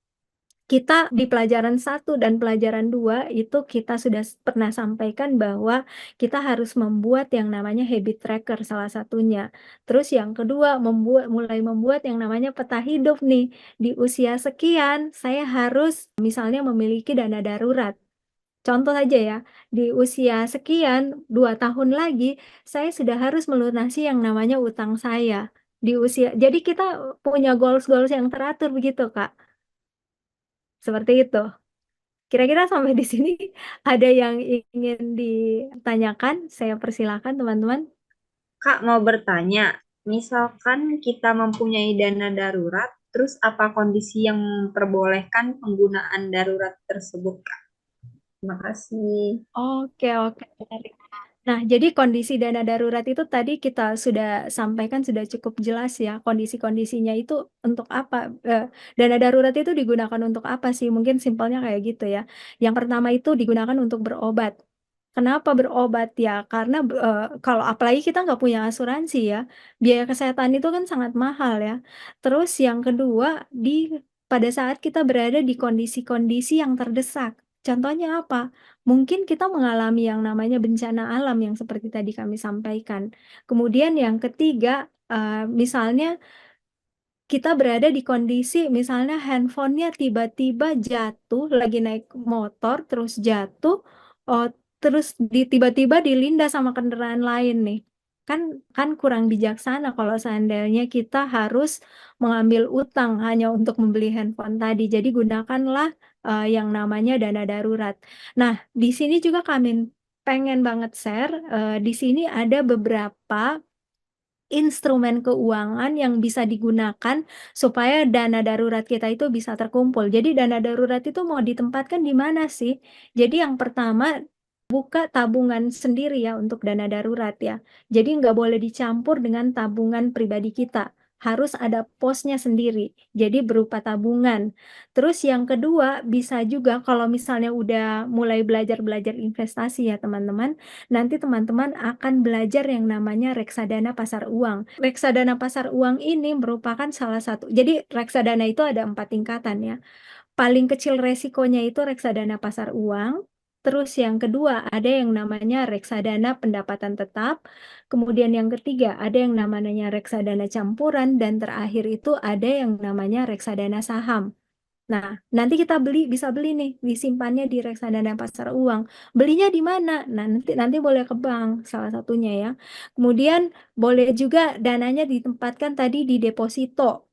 S2: kita di pelajaran 1 dan pelajaran 2 itu kita sudah pernah sampaikan bahwa kita harus membuat yang namanya habit tracker salah satunya. Terus yang kedua mulai membuat yang namanya peta hidup nih. Di usia sekian saya harus misalnya memiliki dana darurat. Contoh saja ya, di usia sekian 2 tahun lagi saya sudah harus melunasi yang namanya utang saya. Jadi kita punya goals-goals yang teratur begitu Kak. Seperti itu. Kira-kira sampai di sini ada yang ingin ditanyakan? Saya persilakan teman-teman.
S1: Kak mau bertanya, misalkan kita mempunyai dana darurat, terus apa kondisi yang memperbolehkan penggunaan darurat tersebut, Kak? Terima kasih.
S2: Oke, menarik. Nah, jadi kondisi dana darurat itu tadi kita sudah sampaikan sudah cukup jelas ya. Kondisi-kondisinya itu untuk apa? Dana darurat itu digunakan untuk apa sih? Mungkin simpelnya kayak gitu ya. Yang pertama itu digunakan untuk berobat. Kenapa berobat ya? Karena kalau apalagi kita nggak punya asuransi ya, biaya kesehatan itu kan sangat mahal ya. Terus yang kedua, pada saat kita berada di kondisi-kondisi yang terdesak. Contohnya apa? Mungkin kita mengalami yang namanya bencana alam yang seperti tadi kami sampaikan. Kemudian yang ketiga, misalnya kita berada di kondisi misalnya handphonenya tiba-tiba jatuh, lagi naik motor terus jatuh, oh, terus tiba-tiba dilindas sama kendaraan lain nih. Kan kan kurang bijaksana kalau seandainya kita harus mengambil utang hanya untuk membeli handphone tadi. Jadi gunakanlah yang namanya dana darurat. Nah, di sini juga kami pengen banget share, di sini ada beberapa instrumen keuangan yang bisa digunakan supaya dana darurat kita itu bisa terkumpul. Jadi dana darurat itu mau ditempatkan di mana sih? Jadi yang pertama buka tabungan sendiri ya untuk dana darurat ya. Jadi nggak boleh dicampur dengan tabungan pribadi kita. Harus ada posnya sendiri. Jadi berupa tabungan. Terus yang kedua bisa juga kalau misalnya udah mulai belajar investasi ya teman-teman. Nanti teman-teman akan belajar yang namanya reksadana pasar uang. Reksadana pasar uang ini merupakan salah satu. Jadi reksadana itu ada 4 tingkatan ya. Paling kecil resikonya itu reksadana pasar uang. Terus yang kedua ada yang namanya reksadana pendapatan tetap. Kemudian yang ketiga ada yang namanya reksadana campuran. Dan terakhir itu ada yang namanya reksadana saham. Nah, nanti kita bisa beli nih, disimpannya di reksadana pasar uang. Belinya di mana? Nah, nanti boleh ke bank salah satunya ya. Kemudian boleh juga dananya ditempatkan tadi di deposito.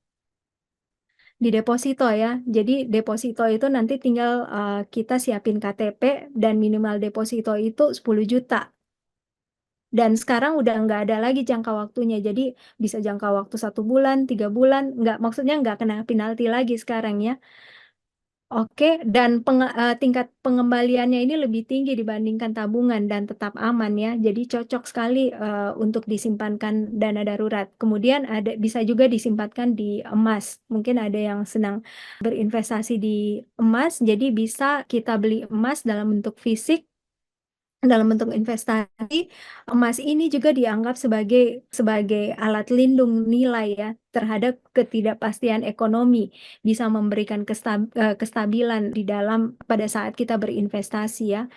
S2: Di deposito ya. Jadi deposito itu nanti tinggal kita siapin KTP dan minimal deposito itu 10 juta. Dan sekarang udah nggak ada lagi jangka waktunya. Jadi bisa jangka waktu 1 bulan, 3 bulan, nggak maksudnya nggak kena penalti lagi sekarang ya. Oke, dan tingkat pengembaliannya ini lebih tinggi dibandingkan tabungan dan tetap aman ya. Jadi cocok sekali untuk disimpankan dana darurat. Kemudian bisa juga disimpankan di emas. Mungkin ada yang senang berinvestasi di emas, jadi bisa kita beli emas dalam bentuk fisik. Dalam bentuk investasi, emas ini juga dianggap sebagai alat lindung nilai ya terhadap ketidakpastian ekonomi, bisa memberikan kestabilan di dalam pada saat kita berinvestasi ya.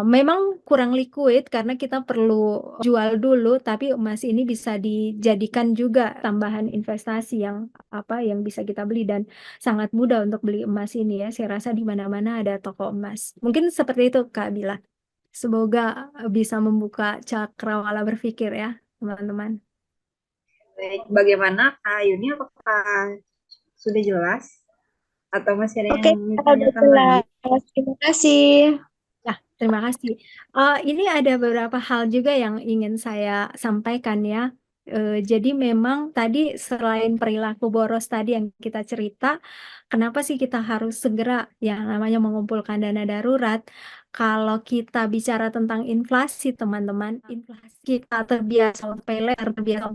S2: Memang kurang liquid karena kita perlu jual dulu, tapi emas ini bisa dijadikan juga tambahan investasi yang bisa kita beli dan sangat mudah untuk beli emas ini ya. Saya rasa di mana-mana ada toko emas. Mungkin seperti itu Kak Bila. Semoga bisa membuka cakrawala berpikir ya, teman-teman.
S1: Baik, bagaimana Kak Yuni? Apakah sudah jelas atau masih ada
S5: Oke,
S1: yang
S5: udah
S1: ditanyakan lagi?
S5: jelas. Terima kasih.
S2: Ya, terima kasih. Ini ada beberapa hal juga yang ingin saya sampaikan ya. Jadi memang tadi selain perilaku boros tadi yang kita cerita, kenapa sih kita harus segera yang namanya mengumpulkan dana darurat? Kalau kita bicara tentang inflasi, teman-teman, inflasi kita terbiasa pay later, terbiasa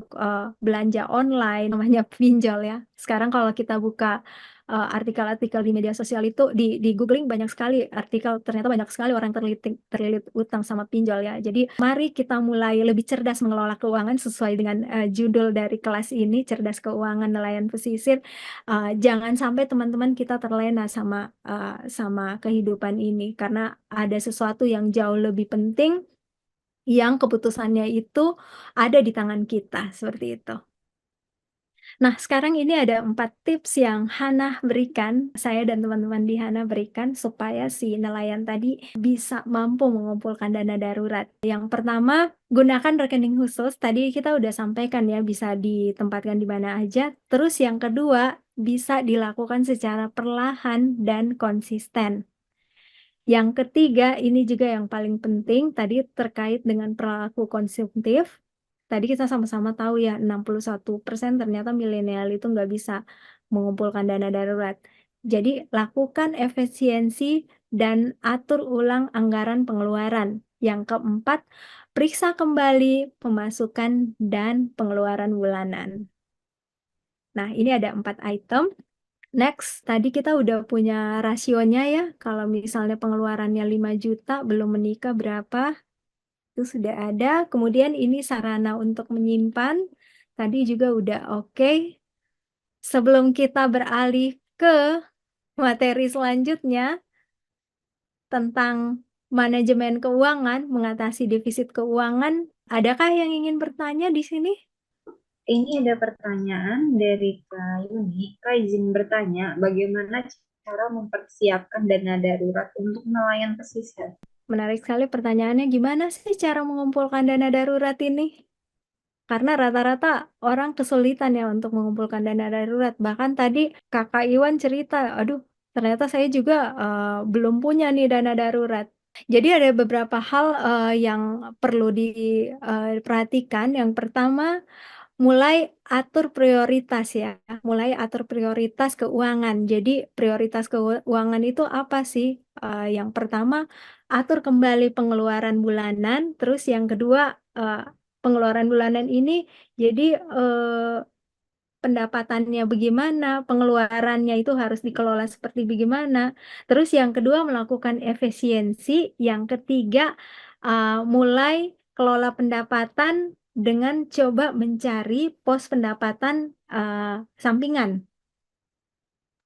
S2: belanja online, namanya pinjol ya. Sekarang kalau kita buka artikel-artikel di media sosial itu di googling banyak sekali artikel, ternyata banyak sekali orang terlilit utang sama pinjol ya. Jadi mari kita mulai lebih cerdas mengelola keuangan sesuai dengan judul dari kelas ini, cerdas keuangan nelayan pesisir. Jangan sampai teman-teman kita terlena sama kehidupan ini karena ada sesuatu yang jauh lebih penting yang keputusannya itu ada di tangan kita seperti itu. Nah, sekarang ini ada 4 tips yang Hana berikan, saya dan teman-teman di Hana berikan supaya si nelayan tadi bisa mampu mengumpulkan dana darurat. Yang pertama, gunakan rekening khusus. Tadi kita udah sampaikan ya, bisa ditempatkan di mana aja. Terus yang kedua, bisa dilakukan secara perlahan dan konsisten. Yang ketiga, ini juga yang paling penting, tadi terkait dengan perilaku konsumtif. Tadi kita sama-sama tahu ya, 61% ternyata milenial itu nggak bisa mengumpulkan dana darurat. Jadi, lakukan efisiensi dan atur ulang anggaran pengeluaran. Yang keempat, periksa kembali pemasukan dan pengeluaran bulanan. Nah, ini ada 4 item. Next, tadi kita udah punya rasionya ya. Kalau misalnya pengeluarannya 5 juta, belum menikah berapa? Itu sudah ada. Kemudian ini sarana untuk menyimpan. Tadi juga udah oke. Sebelum kita beralih ke materi selanjutnya tentang manajemen keuangan, mengatasi defisit keuangan, adakah yang ingin bertanya di sini?
S1: Ini ada pertanyaan dari Kak Yuni. Kak izin bertanya, bagaimana cara mempersiapkan dana darurat untuk nelayan pesisir?
S2: Menarik sekali pertanyaannya, gimana sih cara mengumpulkan dana darurat ini? Karena rata-rata orang kesulitan ya untuk mengumpulkan dana darurat. Bahkan tadi Kakak Iwan cerita, aduh ternyata saya juga belum punya nih dana darurat. Jadi ada beberapa hal yang perlu diperhatikan. Yang pertama, mulai atur prioritas ya, mulai atur prioritas keuangan. Jadi prioritas keuangan itu apa sih? Yang pertama, atur kembali pengeluaran bulanan. Terus yang kedua, pengeluaran bulanan ini jadi pendapatannya bagaimana, pengeluarannya itu harus dikelola seperti bagaimana. Terus yang kedua melakukan efisiensi, yang ketiga mulai kelola pendapatan dengan coba mencari pos pendapatan sampingan.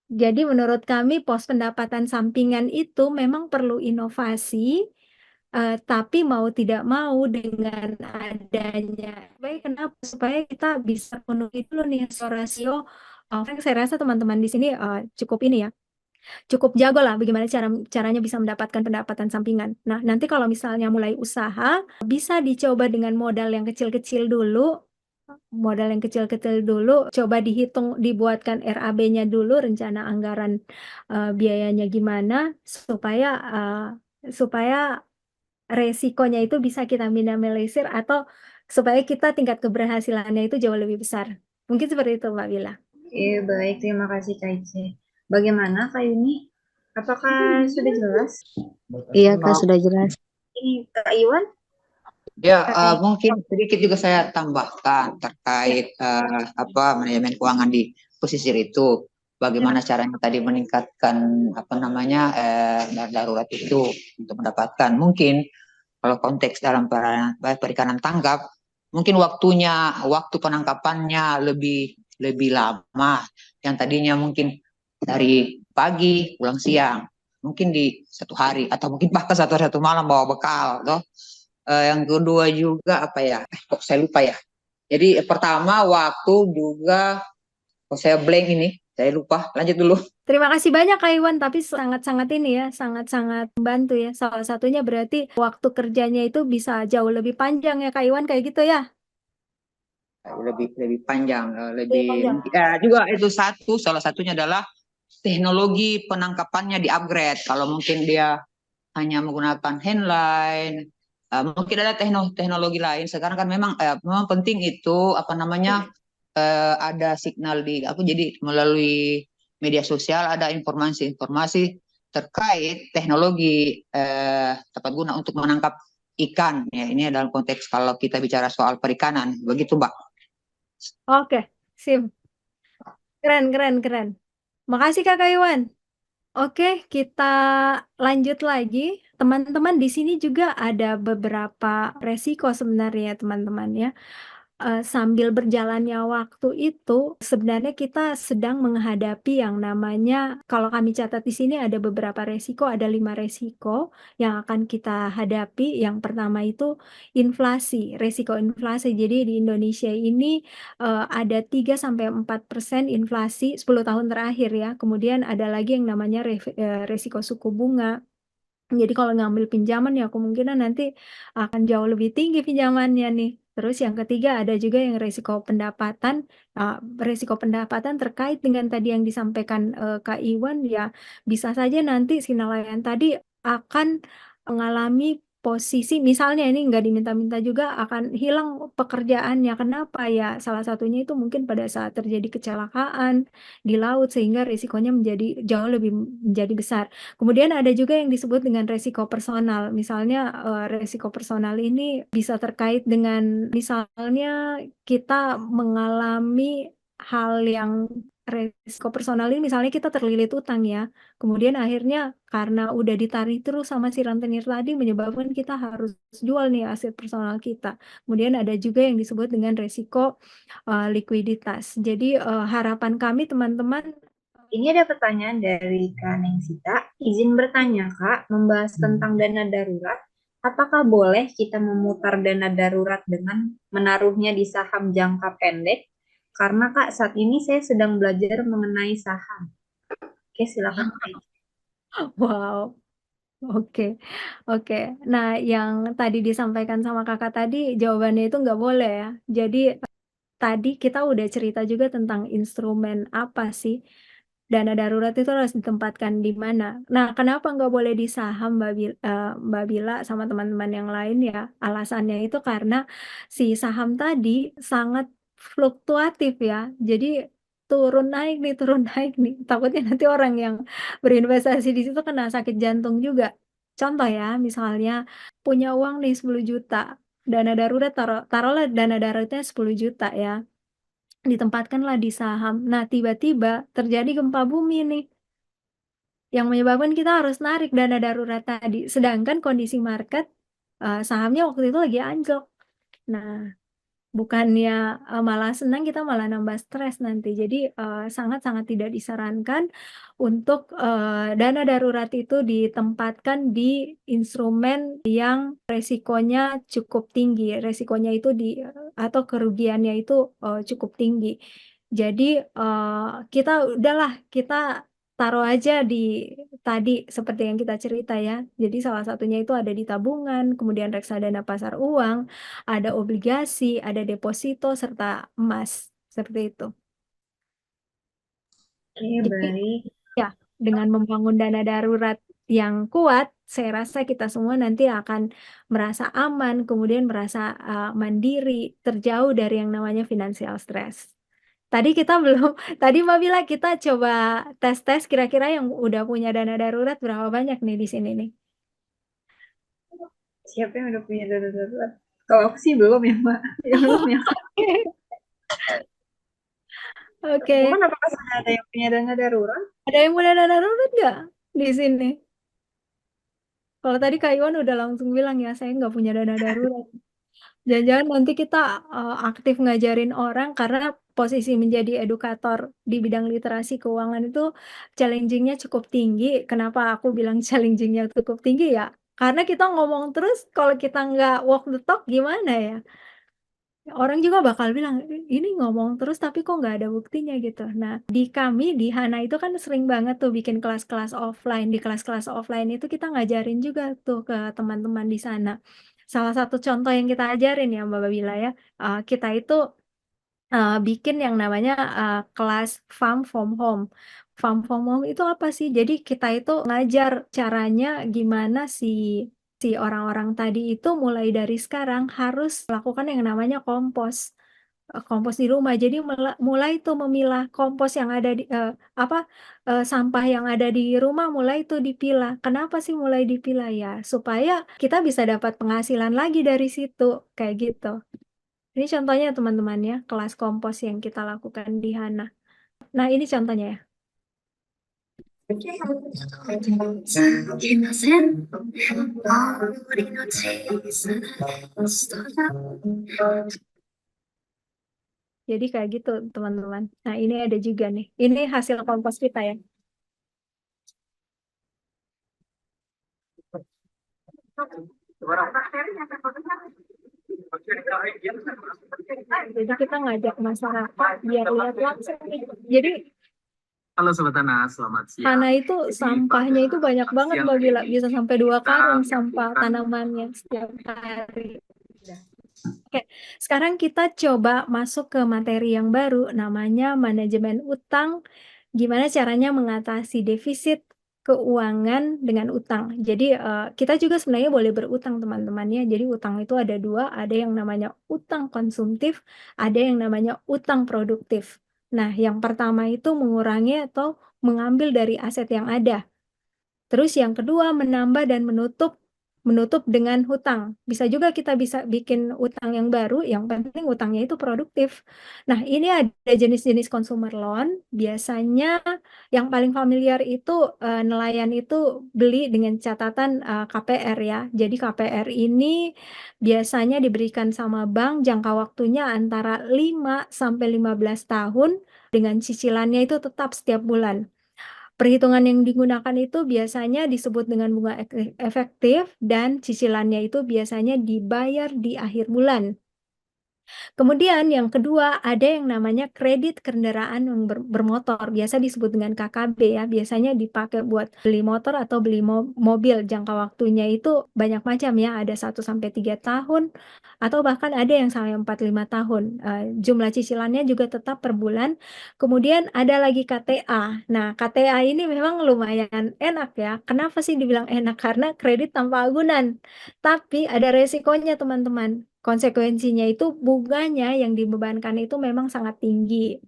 S2: Jadi menurut kami pos pendapatan sampingan itu memang perlu inovasi, tapi mau tidak mau dengan adanya, baik kenapa? Supaya kita bisa penuhi dulu nih rasio. Saya rasa teman-teman di sini cukup ini ya, cukup jago lah bagaimana caranya bisa mendapatkan pendapatan sampingan. Nah, nanti kalau misalnya mulai usaha, bisa dicoba dengan modal yang kecil-kecil dulu. Modal yang kecil-kecil dulu, coba dihitung, dibuatkan RAB-nya dulu, rencana anggaran biayanya gimana, supaya resikonya itu bisa kita minimalisir atau supaya kita tingkat keberhasilannya itu jauh lebih besar. Mungkin seperti itu, Mbak Bila.
S1: Baik, terima kasih Kak Ice. Bagaimana Kak Yuni? Apakah sudah jelas?
S5: Iya, Kak, sudah jelas.
S1: Ini Kak Iwan?
S4: Ya,
S2: Oke.
S4: mungkin sedikit juga saya tambahkan terkait manajemen keuangan di pesisir itu. Bagaimana caranya tadi meningkatkan darurat itu untuk mendapatkan. Mungkin kalau konteks dalam perikanan tangkap, mungkin waktu penangkapannya lebih lama. Yang tadinya mungkin dari pagi pulang siang, mungkin di 1 hari atau mungkin bahkan satu malam bawa bekal, toh. Yang kedua juga kok saya lupa ya. Jadi pertama waktu juga, kok saya blank ini. Saya lupa, lanjut dulu.
S2: Terima kasih banyak Kak Iwan, tapi sangat-sangat ini ya, sangat-sangat membantu ya. Salah satunya berarti waktu kerjanya itu bisa jauh lebih panjang ya Kak Iwan, kayak gitu ya?
S4: Lebih panjang,
S2: Lebih
S4: lebih
S2: panjang.
S4: mungkin ya juga itu salah satunya adalah teknologi penangkapannya di-upgrade. Kalau mungkin dia hanya menggunakan handline, mungkin ada teknologi lain. Sekarang kan memang penting itu apa namanya ada signal di aku jadi melalui media sosial ada informasi-informasi terkait teknologi tepat guna untuk menangkap ikan. Ya, ini dalam konteks kalau kita bicara soal perikanan, begitu, Mbak.
S2: Oke, sip. Keren, keren, keren. Makasih Kak Iwan. Oke, kita lanjut lagi. Teman-teman di sini juga ada beberapa resiko sebenarnya teman-teman ya. Sambil berjalannya waktu itu, sebenarnya kita sedang menghadapi yang namanya, kalau kami catat di sini ada beberapa resiko, ada 5 resiko yang akan kita hadapi. Yang pertama itu inflasi, resiko inflasi. Jadi di Indonesia ini ada 3-4% inflasi 10 tahun terakhir ya. Kemudian ada lagi yang namanya resiko suku bunga. Jadi kalau ngambil pinjaman ya kemungkinan nanti akan jauh lebih tinggi pinjamannya nih. Terus yang ketiga ada juga yang resiko pendapatan. Resiko pendapatan terkait dengan tadi yang disampaikan Kak Iwan ya bisa saja nanti si nelayan tadi akan mengalami posisi misalnya ini nggak diminta-minta juga akan hilang pekerjaannya. Kenapa ya? Salah satunya itu mungkin pada saat terjadi kecelakaan di laut sehingga risikonya menjadi jauh lebih menjadi besar. Kemudian ada juga yang disebut dengan resiko personal. Misalnya resiko personal ini bisa terkait dengan misalnya kita mengalami hal yang resiko personal ini misalnya kita terlilit utang ya. Kemudian akhirnya karena udah ditarik terus sama si rentenir tadi menyebabkan kita harus jual nih aset personal kita. Kemudian ada juga yang disebut dengan resiko likuiditas. Jadi harapan kami teman-teman.
S1: Ini ada pertanyaan dari Kak Nengsita. Izin bertanya, Kak, membahas tentang dana darurat. Apakah boleh kita memutar dana darurat dengan menaruhnya di saham jangka pendek? Karena, Kak, saat ini saya sedang belajar mengenai saham. Oke, silakan.
S2: Wow, oke, oke. Nah, yang tadi disampaikan sama kakak tadi, jawabannya itu nggak boleh ya. Jadi, tadi kita udah cerita juga tentang instrumen apa sih. Dana darurat itu harus ditempatkan di mana. Nah, kenapa nggak boleh di saham Mbak Bila sama teman-teman yang lain ya? Alasannya itu karena si saham tadi sangat fluktuatif ya. Jadi turun naik nih, turun naik nih. Takutnya nanti orang yang berinvestasi di situ kena sakit jantung juga. Contoh ya, misalnya punya uang nih 10 juta. Dana darurat taruhlah dana daruratnya 10 juta ya ditempatkanlah di saham. Nah, tiba-tiba terjadi gempa bumi nih, yang menyebabkan kita harus narik dana darurat tadi. Sedangkan kondisi market sahamnya waktu itu lagi anjlok. Nah, bukannya malah senang, kita malah nambah stres nanti. Jadi sangat-sangat tidak disarankan untuk dana darurat itu ditempatkan di instrumen yang resikonya cukup tinggi. Resikonya itu atau kerugiannya itu cukup tinggi. Jadi kita taruh aja di tadi seperti yang kita cerita ya. Jadi salah satunya itu ada di tabungan, kemudian reksadana pasar uang, ada obligasi, ada deposito, serta emas. Seperti itu.
S1: Oke,
S2: Jadi
S1: baik.
S2: ya, dengan membangun dana darurat yang kuat, saya rasa kita semua nanti akan merasa aman, kemudian merasa mandiri, terjauh dari yang namanya financial stress. Tadi kita belum, tadi Mbak Bila kita coba tes-tes kira-kira yang udah punya dana darurat berapa banyak nih di sini nih.
S1: Siapa yang udah punya dana darurat? Kalau aku sih belum ya, Mbak. Ya, belum ya.
S2: Oke,
S1: Bukan apakah sudah ada yang punya dana darurat?
S2: ada yang punya dana darurat nggak di sini? Kalau tadi Kak Iwan udah langsung bilang ya, saya nggak punya dana darurat. Jangan-jangan nanti kita aktif ngajarin orang karena posisi menjadi edukator di bidang literasi keuangan itu challenging-nya cukup tinggi. Kenapa aku bilang challenging-nya cukup tinggi ya? Karena kita ngomong terus, kalau kita nggak walk the talk gimana ya? Orang juga bakal bilang, ini ngomong terus tapi kok nggak ada buktinya gitu. Nah, di kami, di Hana itu kan sering banget tuh bikin kelas-kelas offline. Di kelas-kelas offline itu kita ngajarin juga tuh ke teman-teman di sana. Salah satu contoh yang kita ajarin ya Mbak Babila ya, kita itu bikin yang namanya kelas farm from home. Farm from home itu apa sih? Jadi kita itu ngajar caranya gimana si orang-orang tadi itu mulai dari sekarang harus melakukan yang namanya kompos. Kompos di rumah. Jadi mulai tuh memilah kompos yang ada di sampah yang ada di rumah mulai tuh dipilah. Kenapa sih mulai dipilah ya? Supaya kita bisa dapat penghasilan lagi dari situ kayak gitu. Ini contohnya teman-teman ya, kelas kompos yang kita lakukan di Hana. Nah, ini contohnya ya. Jadi kayak gitu teman-teman. Nah, ini ada juga nih. Ini hasil kompos kita ya. Jadi kita ngajak masyarakat biar lihat langsung nih. Jadi
S6: Halo Sobat Tanah, selamat siang.
S2: Hana itu sampahnya itu banyak banget Mbak Bila, bisa sampai 2 karung sampah tanamannya setiap hari. Oke, sekarang kita coba masuk ke materi yang baru, namanya manajemen utang. Gimana caranya mengatasi defisit keuangan dengan utang. Jadi kita juga sebenarnya boleh berutang teman-teman ya. Jadi utang itu ada 2, ada yang namanya utang konsumtif, ada yang namanya utang produktif. Nah, yang pertama itu mengurangi atau mengambil dari aset yang ada. Terus yang kedua menambah dan menutup dengan hutang. Bisa juga kita bisa bikin utang yang baru, yang penting utangnya itu produktif. Nah, ini ada jenis-jenis consumer loan. Biasanya yang paling familiar itu nelayan itu beli dengan catatan KPR ya. Jadi KPR ini biasanya diberikan sama bank jangka waktunya antara 5 sampai 15 tahun dengan cicilannya itu tetap setiap bulan. Perhitungan yang digunakan itu biasanya disebut dengan bunga efektif dan cicilannya itu biasanya dibayar di akhir bulan. Kemudian yang kedua ada yang namanya kredit kendaraan yang bermotor, biasa disebut dengan KKB ya, biasanya dipakai buat beli motor atau beli mobil. Jangka waktunya itu banyak macam ya, ada 1 sampai 3 tahun atau bahkan ada yang sampai 4-5 tahun. Jumlah cicilannya juga tetap per bulan. Kemudian ada lagi KTA. Nah, KTA ini memang lumayan enak ya. Kenapa sih dibilang enak? Karena kredit tanpa agunan. Tapi ada resikonya teman-teman. Konsekuensinya itu bunganya yang dibebankan itu memang sangat tinggi.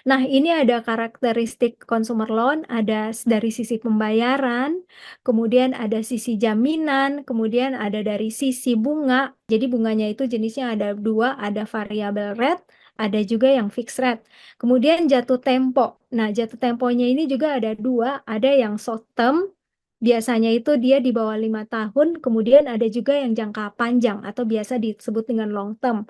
S2: Nah, ini ada karakteristik consumer loan, ada dari sisi pembayaran, kemudian ada sisi jaminan, kemudian ada dari sisi bunga. Jadi bunganya itu jenisnya ada 2, ada variable rate, ada juga yang fixed rate. Kemudian jatuh tempo. Nah, jatuh temponya ini juga ada 2, ada yang short term, biasanya itu dia di bawah 5 tahun, kemudian ada juga yang jangka panjang atau biasa disebut dengan long term.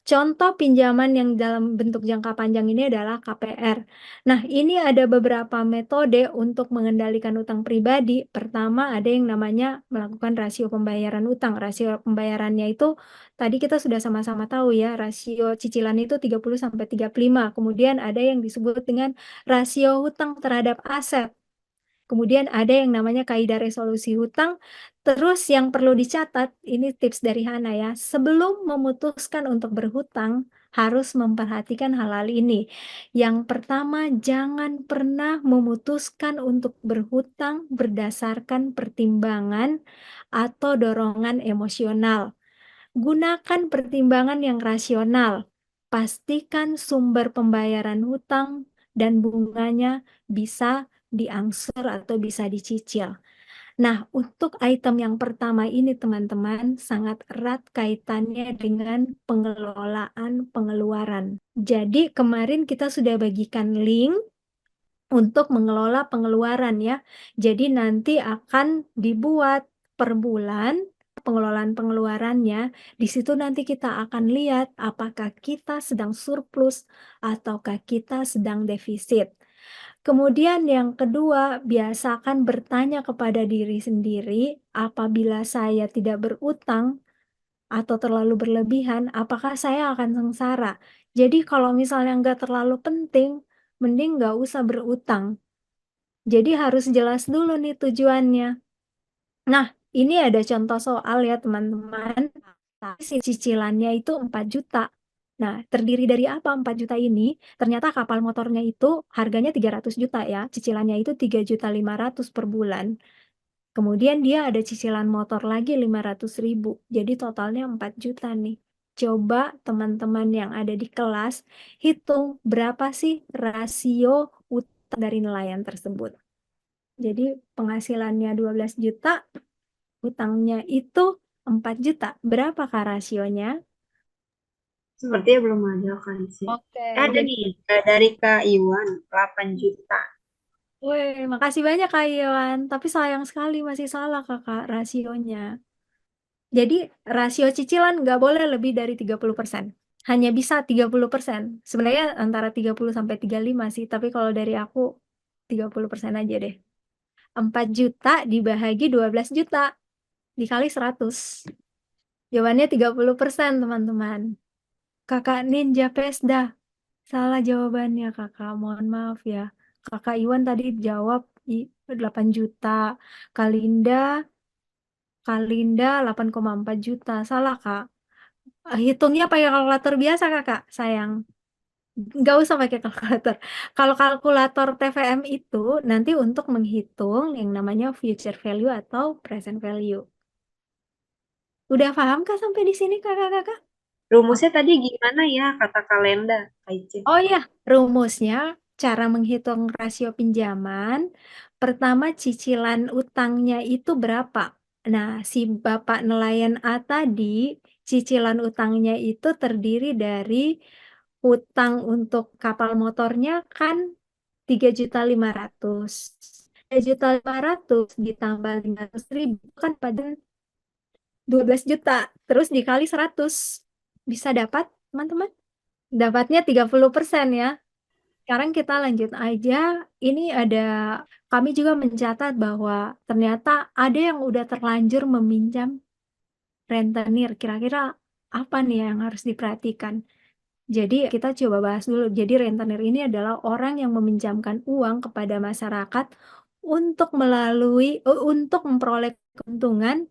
S2: Contoh pinjaman yang dalam bentuk jangka panjang ini adalah KPR. Nah, ini ada beberapa metode untuk mengendalikan utang pribadi. Pertama, ada yang namanya melakukan rasio pembayaran utang. Rasio pembayarannya itu tadi kita sudah sama-sama tahu ya, rasio cicilan itu 30 sampai 35. Kemudian ada yang disebut dengan rasio hutang terhadap aset. Kemudian ada yang namanya kaidah resolusi hutang. Terus yang perlu dicatat, ini tips dari Hana ya, sebelum memutuskan untuk berhutang, harus memperhatikan hal-hal ini. Yang pertama, jangan pernah memutuskan untuk berhutang berdasarkan pertimbangan atau dorongan emosional. Gunakan pertimbangan yang rasional. Pastikan sumber pembayaran hutang dan bunganya bisa diangsur atau bisa dicicil. Nah, untuk item yang pertama ini teman-teman sangat erat kaitannya dengan pengelolaan pengeluaran. Jadi kemarin kita sudah bagikan link untuk mengelola pengeluaran ya. Jadi nanti akan dibuat per bulan pengelolaan pengeluarannya. Di situ nanti kita akan lihat apakah kita sedang surplus ataukah kita sedang defisit. Kemudian yang kedua, biasakan bertanya kepada diri sendiri, apabila saya tidak berutang, atau terlalu berlebihan, apakah saya akan sengsara? Jadi kalau misalnya nggak terlalu penting, mending nggak usah berutang. Jadi harus jelas dulu nih tujuannya. Nah, ini ada contoh soal ya teman-teman. Si cicilannya itu 4 juta. Nah, terdiri dari apa 4 juta ini? Ternyata kapal motornya itu harganya 300 juta ya. Cicilannya itu 3.500.000 per bulan. Kemudian dia ada cicilan motor lagi 500.000. Jadi totalnya 4 juta nih. Coba teman-teman yang ada di kelas hitung berapa sih rasio utang dari nelayan tersebut. Jadi penghasilannya 12 juta, utangnya itu 4 juta. Berapakah rasionya?
S1: Sepertinya belum ada kan sih.
S2: Oke,
S1: Ada
S2: jadi
S1: nih, dari Kak Iwan, 8 juta.
S2: weh, makasih banyak Kak Iwan. Tapi sayang sekali masih salah Kakak rasionya. Jadi rasio cicilan nggak boleh lebih dari 30%. Hanya bisa 30%. Sebenarnya antara 30 sampai 35 sih, tapi kalau dari aku 30% aja deh. 4 juta dibagi 12 juta dikali 100. Jawabannya 30%, teman-teman. Kakak Ninja Pesda, salah jawabannya Kakak. Mohon maaf ya. Kakak Iwan tadi jawab 8 juta. Kalinda 8,4 juta. Salah, Kak. Hitungnya pakai kalkulator biasa, Kakak. Sayang. Nggak usah pakai kalkulator. Kalau kalkulator TVM itu nanti untuk menghitung yang namanya future value atau present value. Udah paham Kak sampai di sini Kakak-kakak?
S1: Rumusnya tadi gimana ya, kata kalenda, Kak Ice?
S2: Oh iya, rumusnya cara menghitung rasio pinjaman. Pertama cicilan utangnya itu berapa? Nah, si Bapak nelayan A tadi, cicilan utangnya itu terdiri dari utang untuk kapal motornya kan 3.500.000. 3.500.000 ditambah 500.000 kan pada 12 juta. Terus dikali 100. Bisa dapat, teman-teman? Dapatnya 30% ya. Sekarang kita lanjut aja. Ini kami juga mencatat bahwa ternyata ada yang udah terlanjur meminjam rentenir. Kira-kira apa nih yang harus diperhatikan? Jadi kita coba bahas dulu. Jadi rentenir ini adalah orang yang meminjamkan uang kepada masyarakat untuk memperoleh keuntungan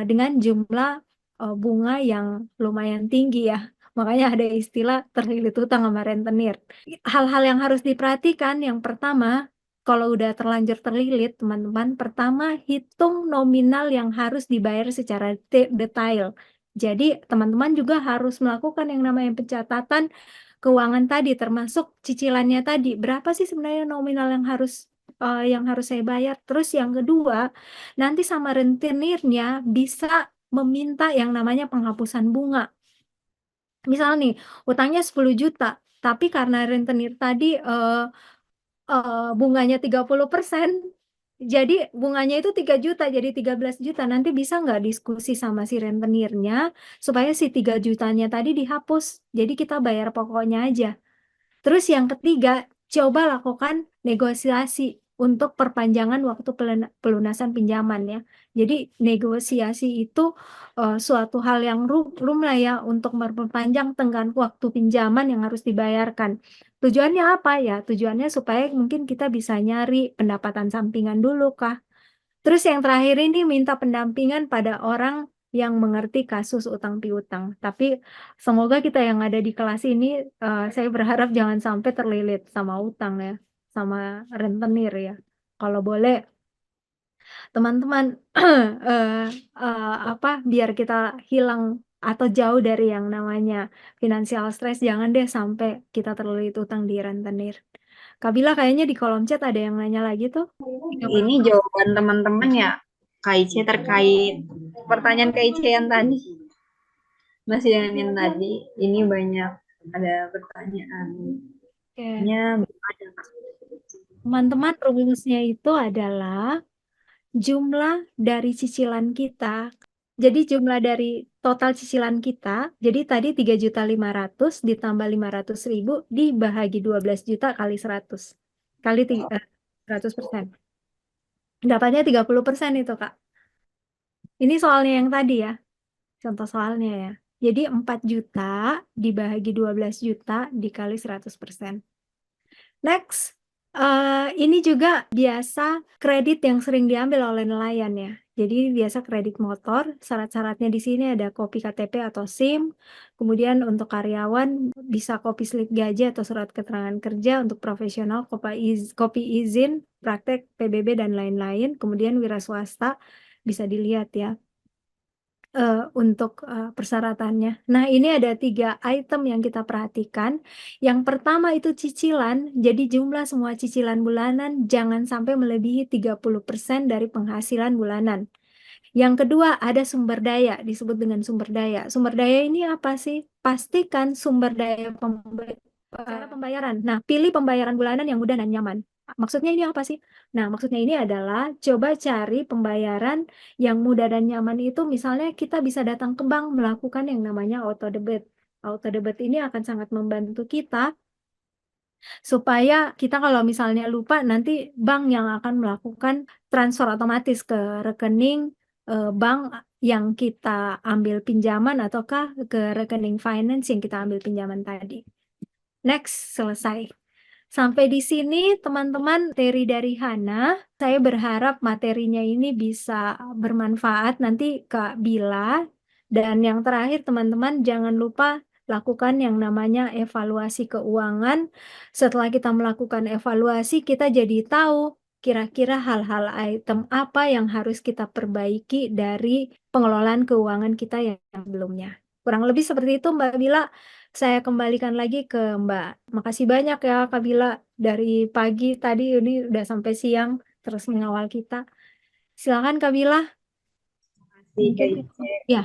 S2: dengan jumlah bunga yang lumayan tinggi ya. Makanya ada istilah terlilit hutang sama rentenir. Hal-hal yang harus diperhatikan yang pertama, kalau udah terlanjur terlilit, teman-teman, pertama hitung nominal yang harus dibayar secara detail. Jadi, teman-teman juga harus melakukan yang namanya pencatatan keuangan tadi, termasuk cicilannya tadi. Berapa sih sebenarnya nominal yang harus saya bayar? Terus yang kedua, nanti sama rentenirnya bisa meminta yang namanya penghapusan bunga. Misal nih, utangnya 10 juta, tapi karena rentenir tadi bunganya 30%, jadi bunganya itu 3 juta, jadi 13 juta. Nanti bisa nggak diskusi sama si rentenirnya supaya si 3 jutanya tadi dihapus. Jadi kita bayar pokoknya aja. Terus yang ketiga, coba lakukan negosiasi untuk perpanjangan waktu pelunasan pinjaman ya. Jadi negosiasi itu suatu hal yang lumrah ya untuk memperpanjang tenggang waktu pinjaman yang harus dibayarkan. Tujuannya apa ya? Tujuannya supaya mungkin kita bisa nyari pendapatan sampingan dulu kah? Terus yang terakhir ini minta pendampingan pada orang yang mengerti kasus utang piutang. Tapi semoga kita yang ada di kelas ini, saya berharap jangan sampai terlilit sama utang ya, sama rentenir ya. Kalau boleh, teman-teman, biar kita hilang atau jauh dari yang namanya financial stress, jangan deh sampai kita terlilit utang di rentenir. Kabila kayaknya di kolom chat ada yang nanya lagi tuh.
S1: Ini jawaban teman-teman ya, Kak Ice, terkait pertanyaan Kak Ice yang tadi. Masih dengan yang tadi, ini banyak ada pertanyaan.
S2: Oke.
S1: Belum ada, Kak.
S2: Teman-teman, rumusnya itu adalah jumlah dari cicilan kita. Jadi jumlah dari total cicilan kita, jadi tadi 3.500.000 ditambah 500.000 dibagi 12 juta kali 100. Kali 100%. Dapatnya 30% itu, Kak. Ini soalnya yang tadi ya. Contoh soalnya ya. Jadi 4 juta dibagi 12 juta dikali 100%. Next, ini juga biasa kredit yang sering diambil oleh nelayan ya. Jadi biasa kredit motor, syarat-syaratnya di sini ada kopi KTP atau SIM, kemudian untuk karyawan bisa kopi slip gaji atau surat keterangan kerja, untuk profesional kopi izin, praktek PBB dan lain-lain, kemudian wira swasta bisa dilihat ya untuk persyaratannya. Nah, ini ada 3 item yang kita perhatikan. Yang pertama itu cicilan, jadi jumlah semua cicilan bulanan jangan sampai melebihi 30% dari penghasilan bulanan. Yang kedua ada sumber daya, disebut dengan sumber daya. Sumber daya ini apa sih? Pastikan sumber daya cara pembayaran. Nah, pilih pembayaran bulanan yang mudah dan nyaman. Maksudnya ini apa sih? Nah, maksudnya ini adalah coba cari pembayaran yang mudah dan nyaman itu, misalnya kita bisa datang ke bank melakukan yang namanya auto debit. Auto debit ini akan sangat membantu kita supaya kita kalau misalnya lupa nanti bank yang akan melakukan transfer otomatis ke rekening bank yang kita ambil pinjaman ataukah ke rekening finance yang kita ambil pinjaman tadi. Next, selesai. Sampai di sini teman-teman materi dari Hana. Saya berharap materinya ini bisa bermanfaat nanti Kak Bila. Dan yang terakhir teman-teman jangan lupa lakukan yang namanya evaluasi keuangan. Setelah kita melakukan evaluasi, kita jadi tahu kira-kira hal-hal item apa yang harus kita perbaiki dari pengelolaan keuangan kita yang sebelumnya. Kurang lebih seperti itu Mbak Bila. Saya kembalikan lagi ke Mbak. Makasih banyak ya Kak Bila, dari pagi tadi ini udah sampai siang terus mengawal kita. Silakan Kak Bila.
S1: Terima kasih, Kak
S2: Mungkin
S1: Ice.
S2: ya.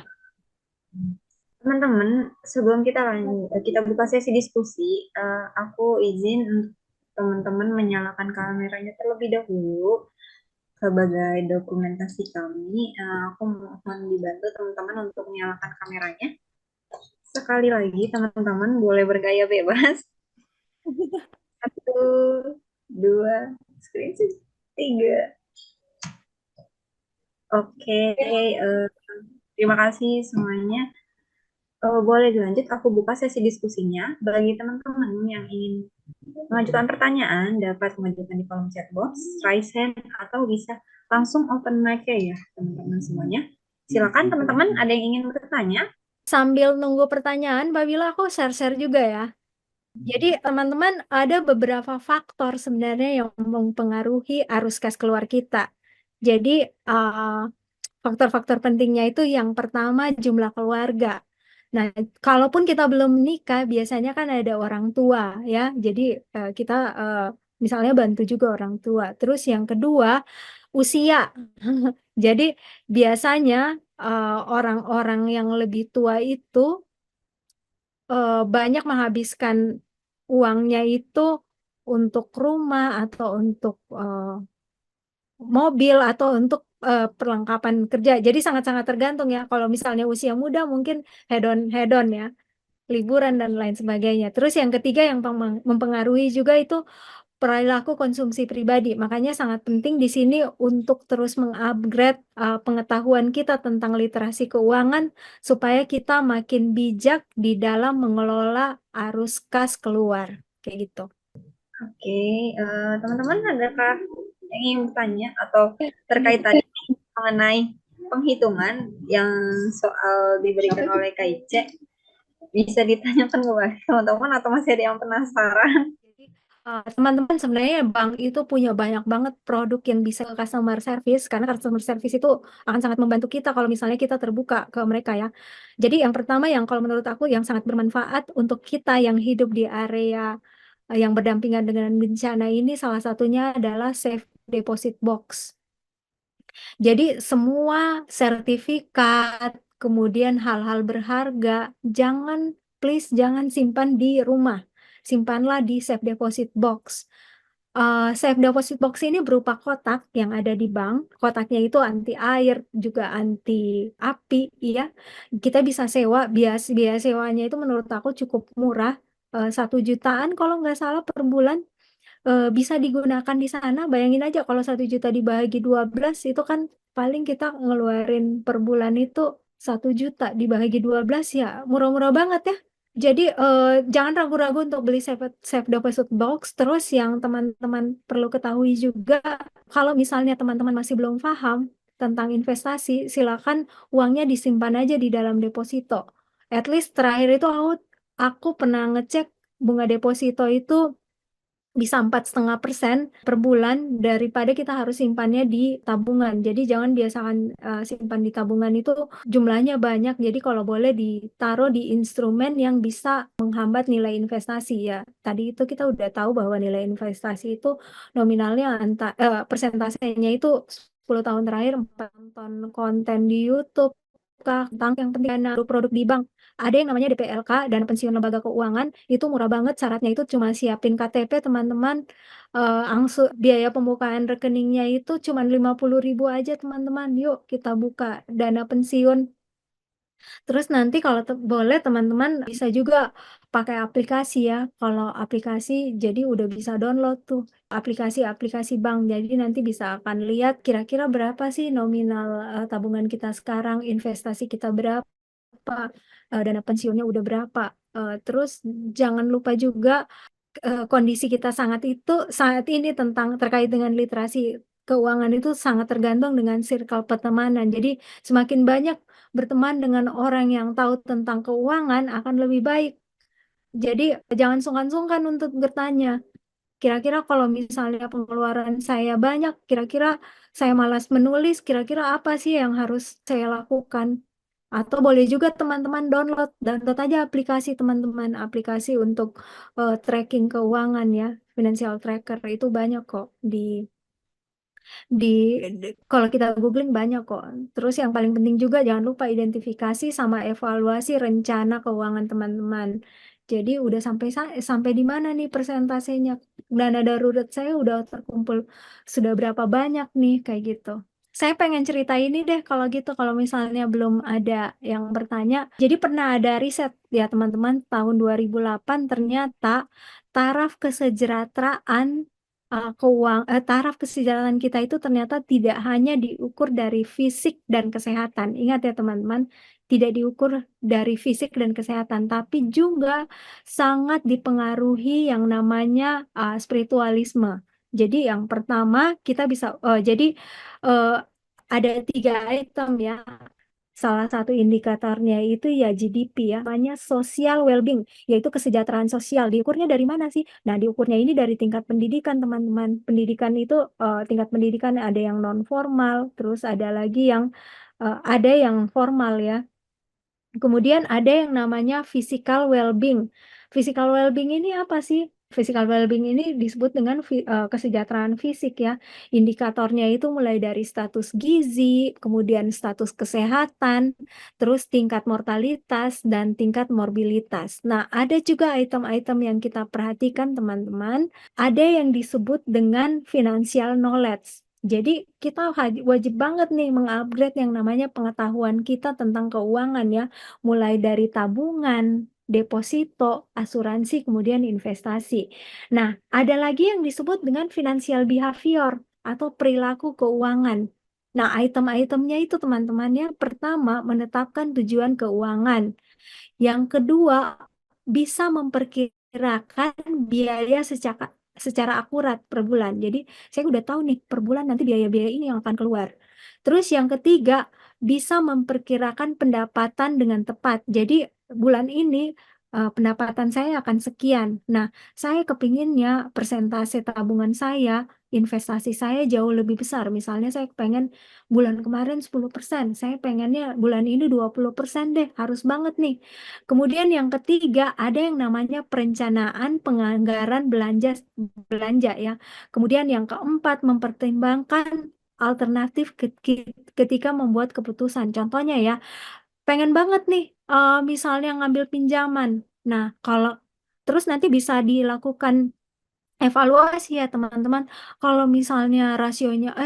S1: Teman-teman, sebelum kita buka sesi diskusi, aku izin untuk teman-teman menyalakan kameranya terlebih dahulu sebagai dokumentasi kami. Aku mohon dibantu teman-teman untuk menyalakan kameranya. Sekali lagi, teman-teman boleh bergaya bebas. 1, 2, screenshot, 3. Oke, terima kasih semuanya. Boleh dilanjut, aku buka sesi diskusinya. Bagi teman-teman yang ingin mengajukan pertanyaan, dapat mengajukan di kolom chat box, raise hand, atau bisa langsung open mic ya, teman-teman semuanya. Silakan teman-teman, ada yang ingin bertanya?
S2: Sambil nunggu pertanyaan, Mbak Bila, aku share-share juga ya. Jadi teman-teman ada beberapa faktor sebenarnya yang mempengaruhi arus kas keluar kita. Jadi faktor-faktor pentingnya itu yang pertama jumlah keluarga. Nah, kalaupun kita belum menikah, biasanya kan ada orang tua ya. Jadi kita misalnya bantu juga orang tua. Terus yang kedua, usia. Jadi biasanya orang-orang yang lebih tua itu banyak menghabiskan uangnya itu untuk rumah atau untuk mobil atau untuk perlengkapan kerja. Jadi sangat-sangat tergantung ya. Kalau misalnya usia muda mungkin hedon ya, liburan dan lain sebagainya. Terus yang ketiga yang mempengaruhi juga itu perilaku konsumsi pribadi. Makanya sangat penting di sini untuk terus mengupgrade pengetahuan kita tentang literasi keuangan supaya kita makin bijak di dalam mengelola arus kas keluar. Kayak gitu.
S1: Oke, teman-teman adakah yang ingin bertanya atau terkait tadi mengenai penghitungan yang soal diberikan oleh KIC, bisa ditanyakan kepada teman-teman atau masih ada yang penasaran?
S2: Jadi teman-teman sebenarnya bank itu punya banyak banget produk yang bisa ke customer service, karena customer service itu akan sangat membantu kita kalau misalnya kita terbuka ke mereka ya. Jadi yang pertama yang kalau menurut aku yang sangat bermanfaat untuk kita yang hidup di area yang berdampingan dengan bencana ini, salah satunya adalah safe deposit box. Jadi semua sertifikat, kemudian hal-hal berharga, please jangan simpan di rumah. Simpanlah di safe deposit box. Safe deposit box ini berupa kotak yang ada di bank. Kotaknya itu anti air, juga anti api, ya. Kita bisa sewa, biaya sewanya itu menurut aku cukup murah, 1 jutaan kalau nggak salah per bulan. Bisa digunakan di sana. Bayangin aja kalau 1 juta dibagi 12 itu kan paling kita ngeluarin per bulan itu 1 juta dibagi 12 ya murah-murah banget ya. Jadi jangan ragu-ragu untuk beli safe deposit box. Terus yang teman-teman perlu ketahui juga, kalau misalnya teman-teman masih belum paham tentang investasi, silakan uangnya disimpan aja di dalam deposito. At least terakhir itu aku pernah ngecek bunga deposito itu bisa 4,5% per bulan daripada kita harus simpannya di tabungan. Jadi jangan biasakan simpan di tabungan itu jumlahnya banyak. Jadi kalau boleh ditaruh di instrumen yang bisa menghambat nilai investasi ya. Tadi itu kita udah tahu bahwa nilai investasi itu nominalnya persentasenya itu 10 tahun terakhir nonton konten di YouTube kah tentang yang penting dana produk di bank. Ada yang namanya DPLK, dana pensiun lembaga keuangan, itu murah banget. Syaratnya itu cuma siapin KTP teman-teman, biaya pembukaan rekeningnya itu cuma 50.000 aja teman-teman. Yuk kita buka dana pensiun. Terus nanti kalau boleh teman-teman bisa juga pakai aplikasi ya. Kalau aplikasi jadi udah bisa download tuh aplikasi-aplikasi bank. Jadi nanti bisa akan lihat kira-kira berapa sih nominal tabungan kita sekarang, investasi kita berapa, dana pensiunnya udah berapa. Terus jangan lupa juga kondisi kita saat ini terkait dengan literasi keuangan itu sangat tergantung dengan circle pertemanan. Jadi semakin banyak berteman dengan orang yang tahu tentang keuangan akan lebih baik. Jadi jangan sungkan-sungkan untuk bertanya. Kira-kira kalau misalnya pengeluaran saya banyak, kira-kira saya malas menulis, kira-kira apa sih yang harus saya lakukan? Atau boleh juga teman-teman download aja aplikasi teman-teman, aplikasi untuk tracking keuangan ya, financial tracker itu banyak kok kalau kita googling banyak kok. Terus yang paling penting juga jangan lupa identifikasi sama evaluasi rencana keuangan teman-teman. Jadi udah sampai di mana nih persentasenya? Dana darurat saya udah terkumpul sudah berapa banyak nih kayak gitu. Saya pengen cerita ini deh kalau gitu, kalau misalnya belum ada yang bertanya. Jadi pernah ada riset ya teman-teman, tahun 2008 ternyata taraf kesejahteraan taraf kesejahteraan kita itu ternyata tidak hanya diukur dari fisik dan kesehatan. Ingat ya teman-teman, tidak diukur dari fisik dan kesehatan, tapi juga sangat dipengaruhi yang namanya spiritualisme. Jadi yang pertama kita bisa, jadi uh, ada 3 item ya. Salah satu indikatornya itu ya GDP ya, namanya social well-being, yaitu kesejahteraan sosial. Diukurnya dari mana sih? Nah, diukurnya ini dari tingkat pendidikan, teman-teman. Pendidikan itu tingkat pendidikan ada yang non formal, terus ada yang formal ya. Kemudian ada yang namanya physical well-being. Physical well-being ini apa sih? Physical well-being ini disebut dengan kesejahteraan fisik ya. Indikatornya itu mulai dari status gizi, kemudian status kesehatan, terus tingkat mortalitas dan tingkat morbilitas. Nah, ada juga item-item yang kita perhatikan teman-teman. Ada yang disebut dengan financial knowledge. Jadi kita wajib banget nih mengupgrade yang namanya pengetahuan kita tentang keuangan ya, mulai dari tabungan, deposito, asuransi, kemudian investasi. Nah, ada lagi yang disebut dengan financial behavior atau perilaku keuangan. Nah, item-itemnya itu teman-teman ya, pertama menetapkan tujuan keuangan. Yang kedua, bisa memperkirakan biaya secara akurat per bulan. Jadi, saya udah tahu nih per bulan nanti biaya-biaya ini yang akan keluar. Terus yang ketiga, bisa memperkirakan pendapatan dengan tepat. Jadi, bulan ini pendapatan saya akan sekian. Nah, saya kepinginnya persentase tabungan saya, investasi saya jauh lebih besar. Misalnya saya pengen bulan kemarin 10%, saya pengennya bulan ini 20% deh, harus banget nih. Kemudian yang ketiga, ada yang namanya perencanaan penganggaran belanja ya. Kemudian yang keempat, mempertimbangkan alternatif ketika membuat keputusan. Contohnya ya, pengen banget nih misalnya ngambil pinjaman. Nah, terus nanti bisa dilakukan evaluasi ya teman-teman. Kalau misalnya rasionya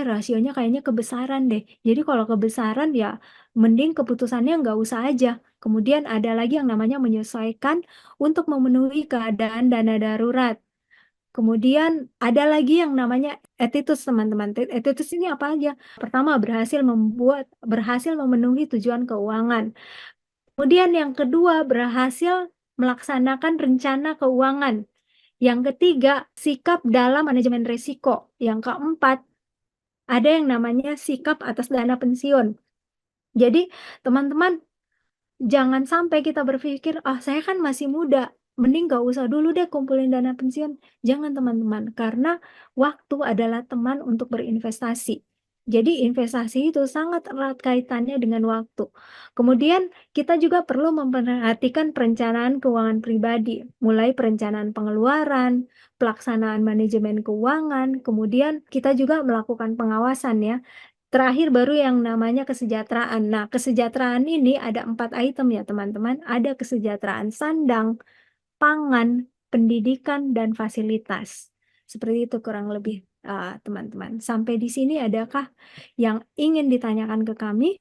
S2: kayaknya kebesaran deh. Jadi kalau kebesaran ya mending keputusannya nggak usah aja. Kemudian ada lagi yang namanya menyesuaikan untuk memenuhi keadaan dana darurat. Kemudian ada lagi yang namanya attitude, teman-teman. Attitude ini apa aja? Pertama, berhasil memenuhi tujuan keuangan. Kemudian yang kedua, berhasil melaksanakan rencana keuangan. Yang ketiga, sikap dalam manajemen risiko. Yang keempat, ada yang namanya sikap atas dana pensiun. Jadi, teman-teman, jangan sampai kita berpikir, saya kan masih muda, mending gak usah dulu deh kumpulin dana pensiun. Jangan, teman-teman, karena waktu adalah teman untuk berinvestasi. Jadi investasi itu sangat erat kaitannya dengan waktu. Kemudian kita juga perlu memperhatikan perencanaan keuangan pribadi, mulai perencanaan pengeluaran, pelaksanaan manajemen keuangan, kemudian kita juga melakukan pengawasan ya. Terakhir baru yang namanya kesejahteraan. Nah, kesejahteraan ini ada 4 item ya teman-teman. Ada kesejahteraan sandang, pangan, pendidikan, dan fasilitas. Seperti itu kurang lebih teman-teman. Sampai di sini adakah yang ingin ditanyakan ke kami?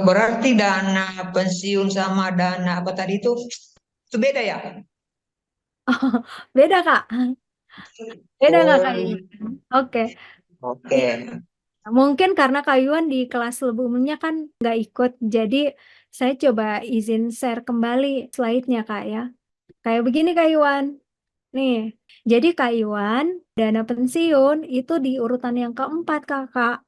S4: Berarti dana pensiun sama dana apa tadi itu beda ya?
S2: Beda Kak? Beda nggak Kak?
S4: Oh,
S2: Oke.
S4: oke.
S2: Mungkin karena Kak Yuan di kelas sebelumnya kan nggak ikut, jadi saya coba izin share kembali slide-nya Kak ya. Kayak begini Kak Yuan. Nih, jadi Kak Iwan, dana pensiun itu di urutan yang keempat Kakak.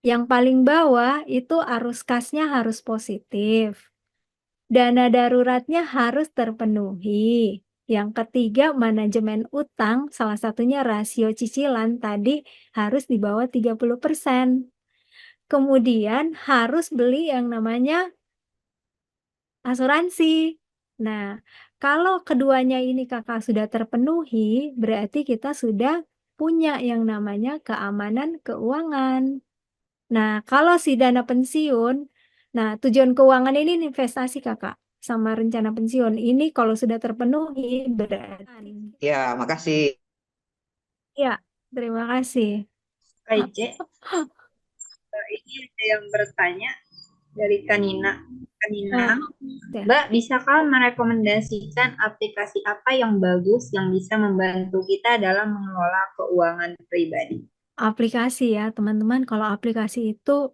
S2: Yang paling bawah itu arus kasnya harus positif. Dana daruratnya harus terpenuhi. Yang ketiga, manajemen utang, salah satunya rasio cicilan tadi harus di bawah 30%. Kemudian harus beli yang namanya asuransi. Nah, kalau keduanya ini kakak sudah terpenuhi, berarti kita sudah punya yang namanya keamanan keuangan. Nah, kalau si dana pensiun, nah tujuan keuangan ini investasi kakak sama rencana pensiun. Ini kalau sudah terpenuhi berarti.
S4: Ya, makasih.
S2: Ya, terima kasih.
S1: Baik, Cek. Ini ada yang bertanya dari Kanina.
S2: Ya.
S1: Mbak, bisakah merekomendasikan aplikasi apa yang bagus yang bisa membantu kita dalam mengelola keuangan pribadi?
S2: Aplikasi ya, teman-teman. Kalau aplikasi itu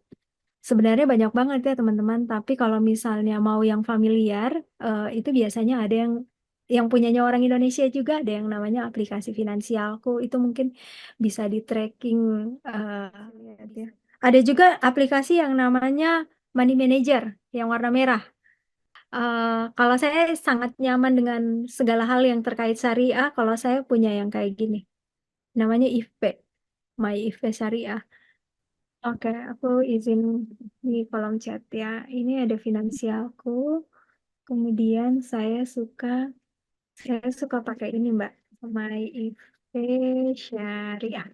S2: sebenarnya banyak banget ya teman-teman, tapi kalau misalnya mau yang familiar, itu biasanya ada yang punyanya orang Indonesia juga, ada yang namanya aplikasi Finansialku, itu mungkin bisa di tracking. Lihat ya. Ada juga aplikasi yang namanya Money Manager yang warna merah. Kalau saya sangat nyaman dengan segala hal yang terkait syariah, kalau saya punya yang kayak gini, namanya IFP, My IFP Syariah. Oke, aku izin di kolom chat ya. Ini ada finansialku. Kemudian saya suka pakai ini Mbak, My IFP Syariah.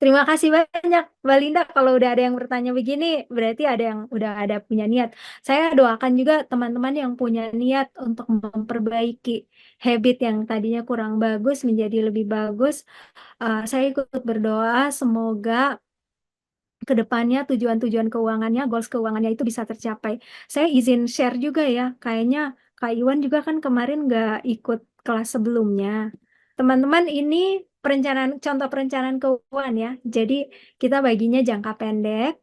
S2: Terima kasih banyak Mbak Linda. Kalau udah ada yang bertanya begini, berarti ada yang udah ada punya niat. Saya doakan juga teman-teman yang punya niat untuk memperbaiki habit yang tadinya kurang bagus menjadi lebih bagus. Saya ikut berdoa semoga kedepannya tujuan-tujuan keuangannya, goals keuangannya itu bisa tercapai. Saya izin share juga ya, kayaknya Kak Iwan juga kan kemarin nggak ikut kelas sebelumnya. Teman-teman ini contoh perencanaan keuangan ya. Jadi kita baginya jangka pendek.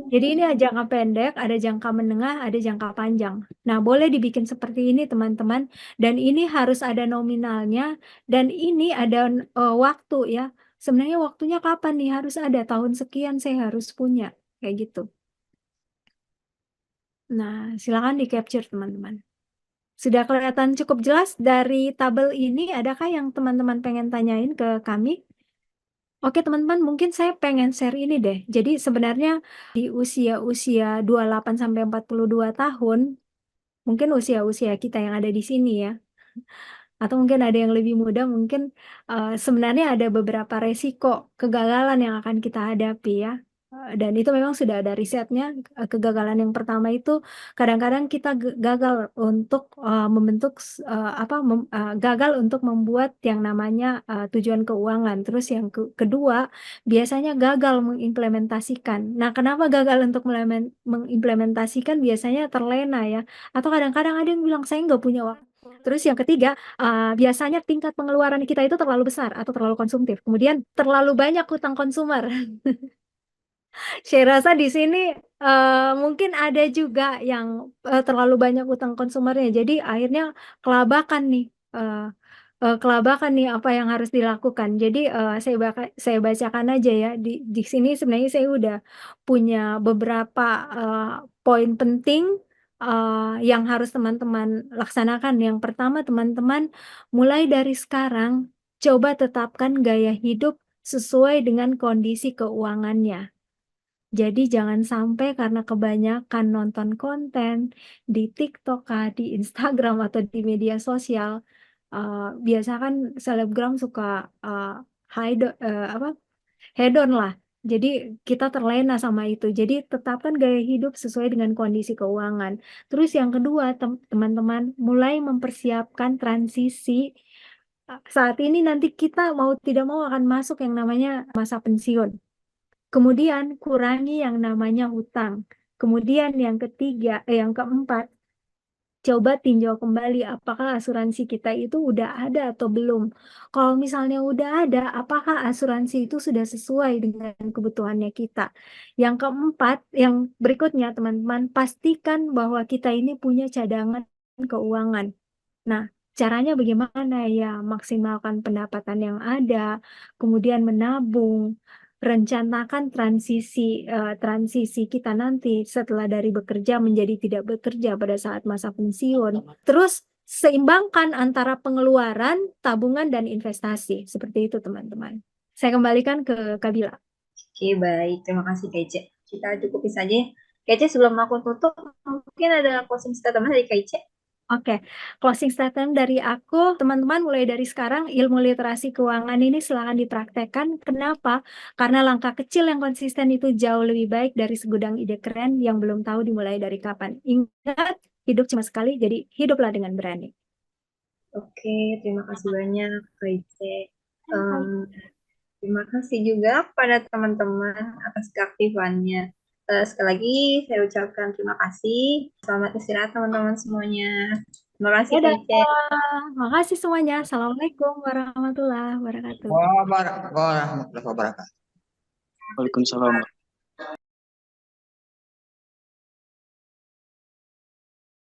S2: Jadi ini ada jangka pendek, ada jangka menengah, ada jangka panjang. Nah, boleh dibikin seperti ini teman-teman. Dan ini harus ada nominalnya. Dan ini ada waktu ya. Sebenarnya waktunya kapan nih? Harus ada tahun sekian saya harus punya. Kayak gitu. Nah, silakan di-capture teman-teman. Sudah kelihatan cukup jelas dari tabel ini, adakah yang teman-teman pengen tanyain ke kami? Oke teman-teman, mungkin saya pengen share ini deh. Jadi sebenarnya di usia-usia 28 sampai 42 tahun, mungkin usia-usia kita yang ada di sini ya, atau mungkin ada yang lebih muda, mungkin sebenarnya ada beberapa resiko kegagalan yang akan kita hadapi ya. Dan itu memang sudah ada risetnya. Kegagalan yang pertama itu kadang-kadang kita gagal untuk membentuk gagal untuk membuat yang namanya tujuan keuangan. Terus yang kedua biasanya gagal mengimplementasikan. Nah, kenapa gagal untuk mengimplementasikan? Biasanya terlena ya. Atau kadang-kadang ada yang bilang saya nggak punya waktu. Terus yang ketiga, biasanya tingkat pengeluaran kita itu terlalu besar atau terlalu konsumtif. Kemudian terlalu banyak hutang konsumer. Saya rasa di sini mungkin ada juga yang terlalu banyak utang konsumernya. Jadi akhirnya kelabakan nih, kelabakan nih apa yang harus dilakukan. Jadi saya bacakan aja ya. Di sini sebenarnya saya udah punya beberapa poin penting yang harus teman-teman laksanakan. Yang pertama, teman-teman mulai dari sekarang coba tetapkan gaya hidup sesuai dengan kondisi keuangannya. Jadi jangan sampai karena kebanyakan nonton konten di TikTok kah, di Instagram atau di media sosial, biasa kan selebgram suka hedon lah. Jadi kita terlena sama itu. Jadi tetapkan gaya hidup sesuai dengan kondisi keuangan. Terus yang kedua, teman-teman mulai mempersiapkan transisi. Saat ini nanti kita mau tidak mau akan masuk yang namanya masa pensiun. Kemudian kurangi yang namanya hutang. Kemudian yang keempat, coba tinjau kembali apakah asuransi kita itu udah ada atau belum. Kalau misalnya udah ada, apakah asuransi itu sudah sesuai dengan kebutuhannya kita. Yang keempat, yang berikutnya teman-teman, pastikan bahwa kita ini punya cadangan keuangan. Nah, caranya bagaimana ya? Maksimalkan pendapatan yang ada, kemudian menabung, rencanakan transisi kita nanti setelah dari bekerja menjadi tidak bekerja pada saat masa pensiun. Terus seimbangkan antara pengeluaran, tabungan, dan investasi. Seperti itu, teman-teman. Saya kembalikan ke Kabila.
S1: Oke, baik. Terima kasih, Kece. Kita cukupi saja. Kece, sebelum aku tutup, mungkin ada closing statement dari Kece.
S2: Oke, closing statement dari aku, teman-teman mulai dari sekarang ilmu literasi keuangan ini silakan dipraktekkan. Kenapa? Karena langkah kecil yang konsisten itu jauh lebih baik dari segudang ide keren yang belum tahu dimulai dari kapan. Ingat, hidup cuma sekali, jadi hiduplah dengan berani.
S1: Oke, terima kasih banyak, Kece. Terima kasih juga kepada teman-teman atas keaktifannya. Sekali lagi saya ucapkan terima kasih. Selamat istirahat teman-teman semuanya. Terima kasih,
S2: Dadah.
S1: Kece.
S2: Makasih semuanya. Assalamualaikum warahmatullahi wabarakatuh.
S4: Waalaikumsalam warahmatullahi wabarakatuh.
S3: Waalaikumsalam.